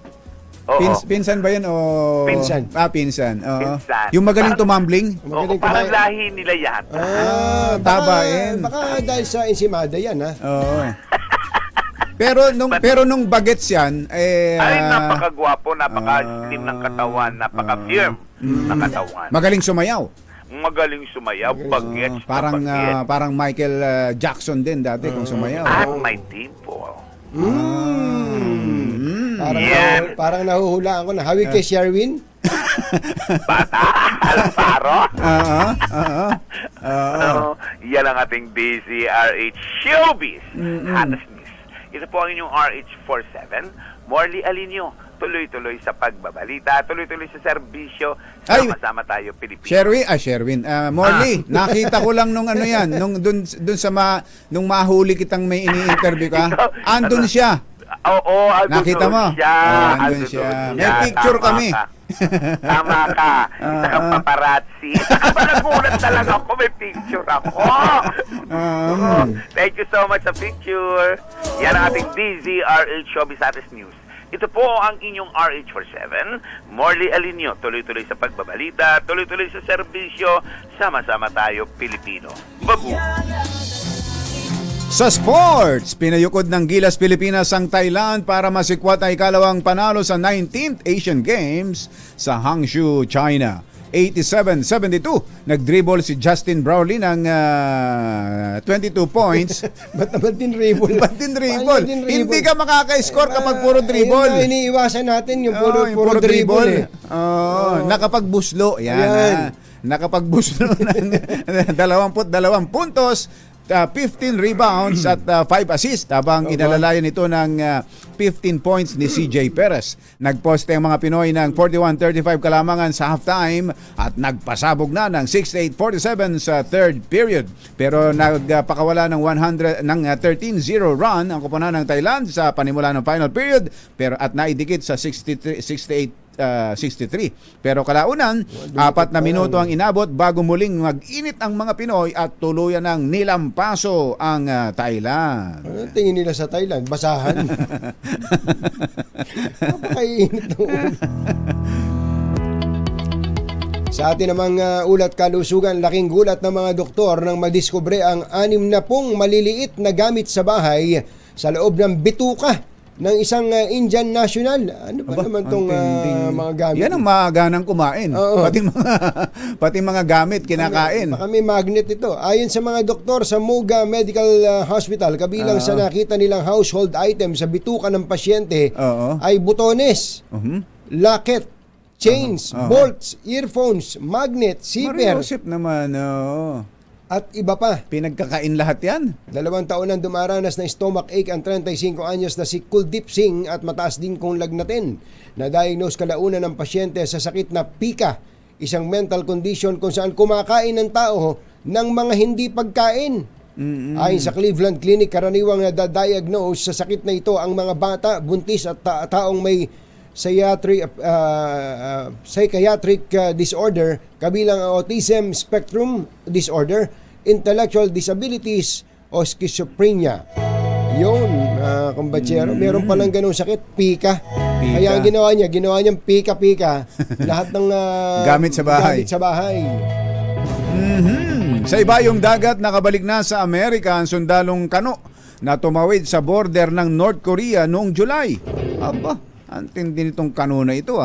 Pinsan ba yan o... Pinsan. Pinsan. Pinsan. Yung magaling tumambling? Parang lahi nila yata. Tabain. Baka dahil sa ensimada yan, ha? Oo. Pero nung bagets yan, ay, napakagwapo, napaka-slim ng katawan, napaka-firm ng katawan. Magaling sumayaw. Magaling sumayaw, bagets. Parang Michael Jackson din dati kung sumayaw. At may dimple. Parang nahuhulaan ko na. Hawig kay Sherwin? Alparo? Yan ang ating DZRH Showbiz. Hatas News. Ito po ang inyong RH47, Morley Alinio. tuloy-tuloy sa pagbabalita, tuloy-tuloy sa serbisyo, Ay! sama-sama tayo Pilipino. Sherwin, Morley, nakita ko lang nung ano yan, nung dun sa nung mahuli kitang may ini-interview ka, andun siya. Oo, andun Nakita mo? siya. Andun siya. May picture Tama kami. ka. Tama ka. Isa kang paparazzi. Nagulat talaga ako, may picture ako. Thank you so much sa picture. Yan ang ating DZRH Showbiz Artist News. Ito po ang inyong RH47, Morley Alinio. Tuloy-tuloy sa pagbabalita, tuloy-tuloy sa serbisyo, sama-sama tayo Pilipino. Babu! Sa sports, pinayukod ng Gilas Pilipinas ang Thailand para masikwat ang ikalawang panalo sa 19th Asian Games sa Hangzhou, China. 87-72, nag-dribble si Justin Brownlee ng 22 points. Ba't naman dinribble? Ba't dinribble? Hindi ka makaka-score kapag puro dribble. Ayun na, iniiwasan natin yung puro dribble. Nakapagbuslo. Yan. Nakapagbuslo ng 22 puntos. 15 rebounds at 5 assists habang inalalayan ito ng 15 points ni CJ Perez. Nagposte ang mga Pinoy ng 41-35 kalamangan sa halftime at nagpasabog na ng 68-47 sa third period. Pero nagpakawala ng 13-0 run ang koponan ng Thailand sa panimula ng final period pero at naidikit sa 63. Pero kalaunan, 4 na minuto ang inabot bago muling mag-init ang mga Pinoy at tuluyan ng nilampaso ang Thailand. Ano tingin nila sa Thailand? Basahan. Napakainit ng ulo. Sa atin namang ulat kalusugan, laking gulat ng mga doktor nang madiskubre ang 60 maliliit na gamit sa bahay sa loob ng bituka ng isang Indian national. Ano ba naman itong mga gamit? Yan ang maganang kumain. Pati mga gamit kinakain. Baka may magnet ito. Ayon sa mga doktor sa Moga Medical Hospital, kabilang sa nakita nilang household item sa bituka ng pasyente ay butones, locket, chains, bolts, earphones, magnet, zipper. Mariusip naman, at iba pa. Pinagkakain lahat yan. 2 taon nang dumaranas ng stomach ache ang 35 anyos na si Kuldeep Singh at mataas din kong lagnatin. Na-diagnose kalaunan ng pasyente sa sakit na pika, isang mental condition kung saan kumakain ng tao ng mga hindi pagkain. Ayon sa Cleveland Clinic, karaniwang nadadiagnose sa sakit na ito ang mga bata, buntis at taong may psychiatric disorder, kabilang ang autism spectrum disorder, intellectual disabilities o schizophrenia. Yun, kumbatsero, meron palang ganung sakit, pika. Kaya ang ginawa niyang pika-pika lahat ng gamit sa bahay. Sa ibayong dagat, nakabalik na sa Amerika ang sundalong kano na tumawid sa border ng North Korea noong July. Aba, ang tindi nitong kanuna ito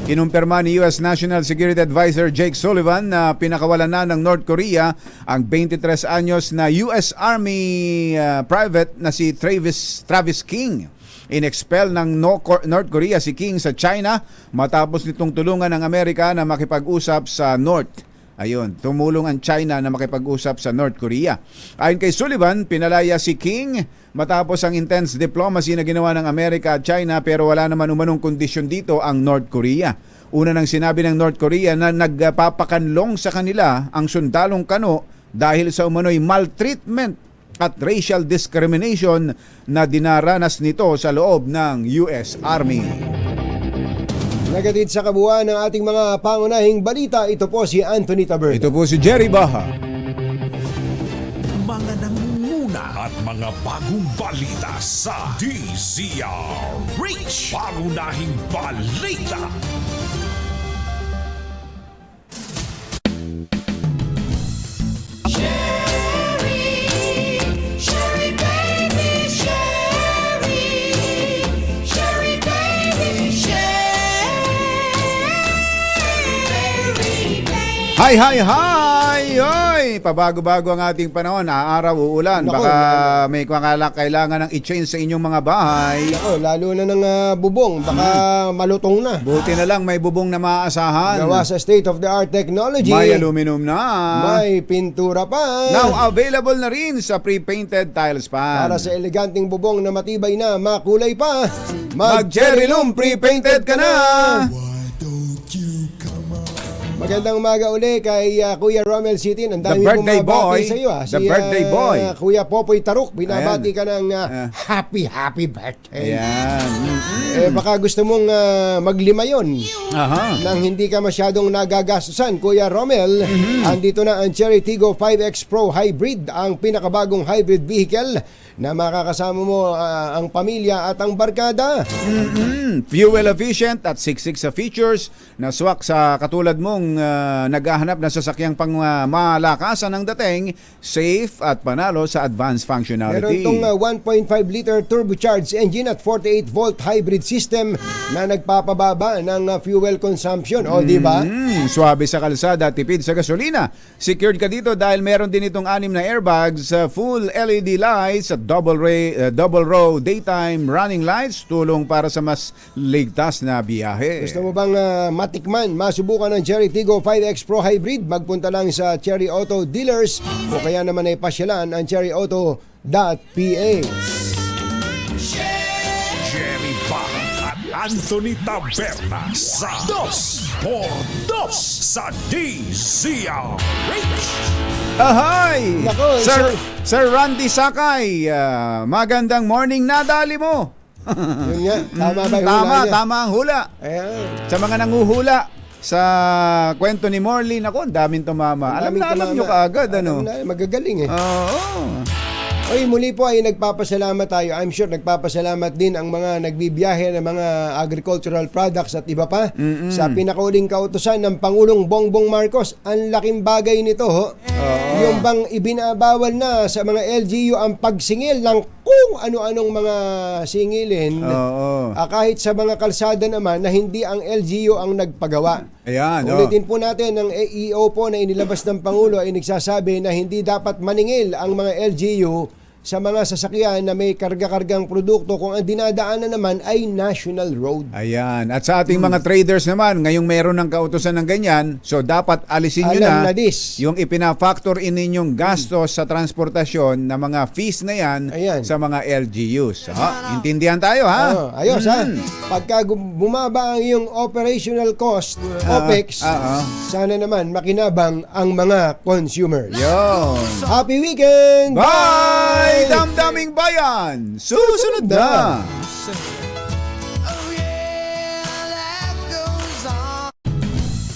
Kinumpirma ni US National Security Advisor Jake Sullivan na pinakawalan na ng North Korea ang 23 anyos na US Army private na si Travis King. In-expel ng North Korea si King sa China matapos nitong tulungan ng Amerika na makipag-usap sa North. Ayun, tumulong ang China na makipag-usap sa North Korea. Ayon kay Sullivan, pinalaya si King matapos ang intense diplomacy na ginawa ng Amerika at China pero wala naman umanong kondisyon dito ang North Korea. Una nang sinabi ng North Korea na nagpapakanlong sa kanila ang sundalong kano dahil sa umano'y maltreatment at racial discrimination na dinaranas nito sa loob ng US Army. Nagatid sa kabuuan ng ating mga pangunahing balita, ito po si Anthony Taberna. Ito po si Jerry Baha. Mga nangunguna at mga bagong balita sa DZRH. Pangunahing balita. Hi! Oy! pabago-bago ang ating panahon. Araw, uulan. Nako, Baka may kailangan ng i-change sa inyong mga bahay. Nako, lalo na ng bubong, baka malutong na. Buti na lang may bubong na maaasahan. Gawa sa state-of-the-art technology. May aluminum na. May pintura pa. Now available na rin sa pre-painted tiles pan. Para sa eleganting bubong na matibay na, makulay pa. Mag-Cherry Loom pre-painted ka na. Magandang umaga uli kay Kuya Romel City. Ang dami The birthday bumabati boy. sa iyo. The birthday boy. Kuya Popoy Taruk, binabati Ayan. ka ng happy birthday. Ayan. Baka gusto mong maglima yon. Aha. Nang hindi ka masyadong nagagastusan, Kuya Romel. Andito na ang Cherry Tiggo 5X Pro Hybrid, ang pinakabagong hybrid vehicle na makakasama mo ang pamilya at ang barkada. Fuel efficient at siksik sa features na swak sa katulad mong naghahanap ng sasakyang pang malakasan ng dating, safe at panalo sa advanced Meron functionality. itong 1.5 liter turbocharged engine at 48 volt hybrid system na nagpapababa ng fuel consumption. O, di ba? Swabe sa kalsada, tipid sa gasolina. Secured ka dito dahil meron din itong 6 na airbags, full LED lights at double row daytime running lights, tulong para sa mas ligtas na biyahe. Gusto mo bang matikman, masubukan ng Cherry Tiggo 5X Pro Hybrid? Magpunta lang sa Cherry Auto Dealers o kaya naman ay pasyalan ang cherryauto.ph. Jerry Bang at Anthony Taberna sa 2x2 sa DZRH. Ahay! Nako, Sir Randy Sakay, magandang morning, nadali mo. Yun nga, tama ba yung hula niya? Tama ang hula. Ayan. Sa mga nanguhula sa kwento ni Morley, nako, daming tumama. Alam nyo kaagad, ano? Magagaling eh. Oo. Oy, muli po ay nagpapasalamat tayo. I'm sure nagpapasalamat din ang mga nagbibiyahe ng mga agricultural products at iba pa sa pinakauling kautusan ng Pangulong Bongbong Marcos. Ang laking bagay nito, ho. Yung bang ibinabawal na sa mga LGU ang pagsingil ng kung ano-anong mga singilin. Kahit sa mga kalsada naman na hindi ang LGU ang nagpagawa. Ayan, Ulitin po natin, ang AEO po na inilabas ng Pangulo ay nagsasabi na hindi dapat maningil ang mga LGU sa mga sasakyan na may karga-kargang produkto kung ang dinadaanan naman ay national road. Ayan. At sa ating mga traders naman, ngayong meron ng kautusan ng ganyan, so dapat alisin nyo Alam na na this. yung ipina-factor in ninyong gastos sa transportasyon na mga fees na yan sa mga LGUs. Intindihan tayo, ha? Ayos, ha? Pagka bumaba ang iyong operational cost, OPEX, sana naman makinabang ang mga consumers. Yo. Happy weekend! Bye! Damdaming bayan! Susunod na!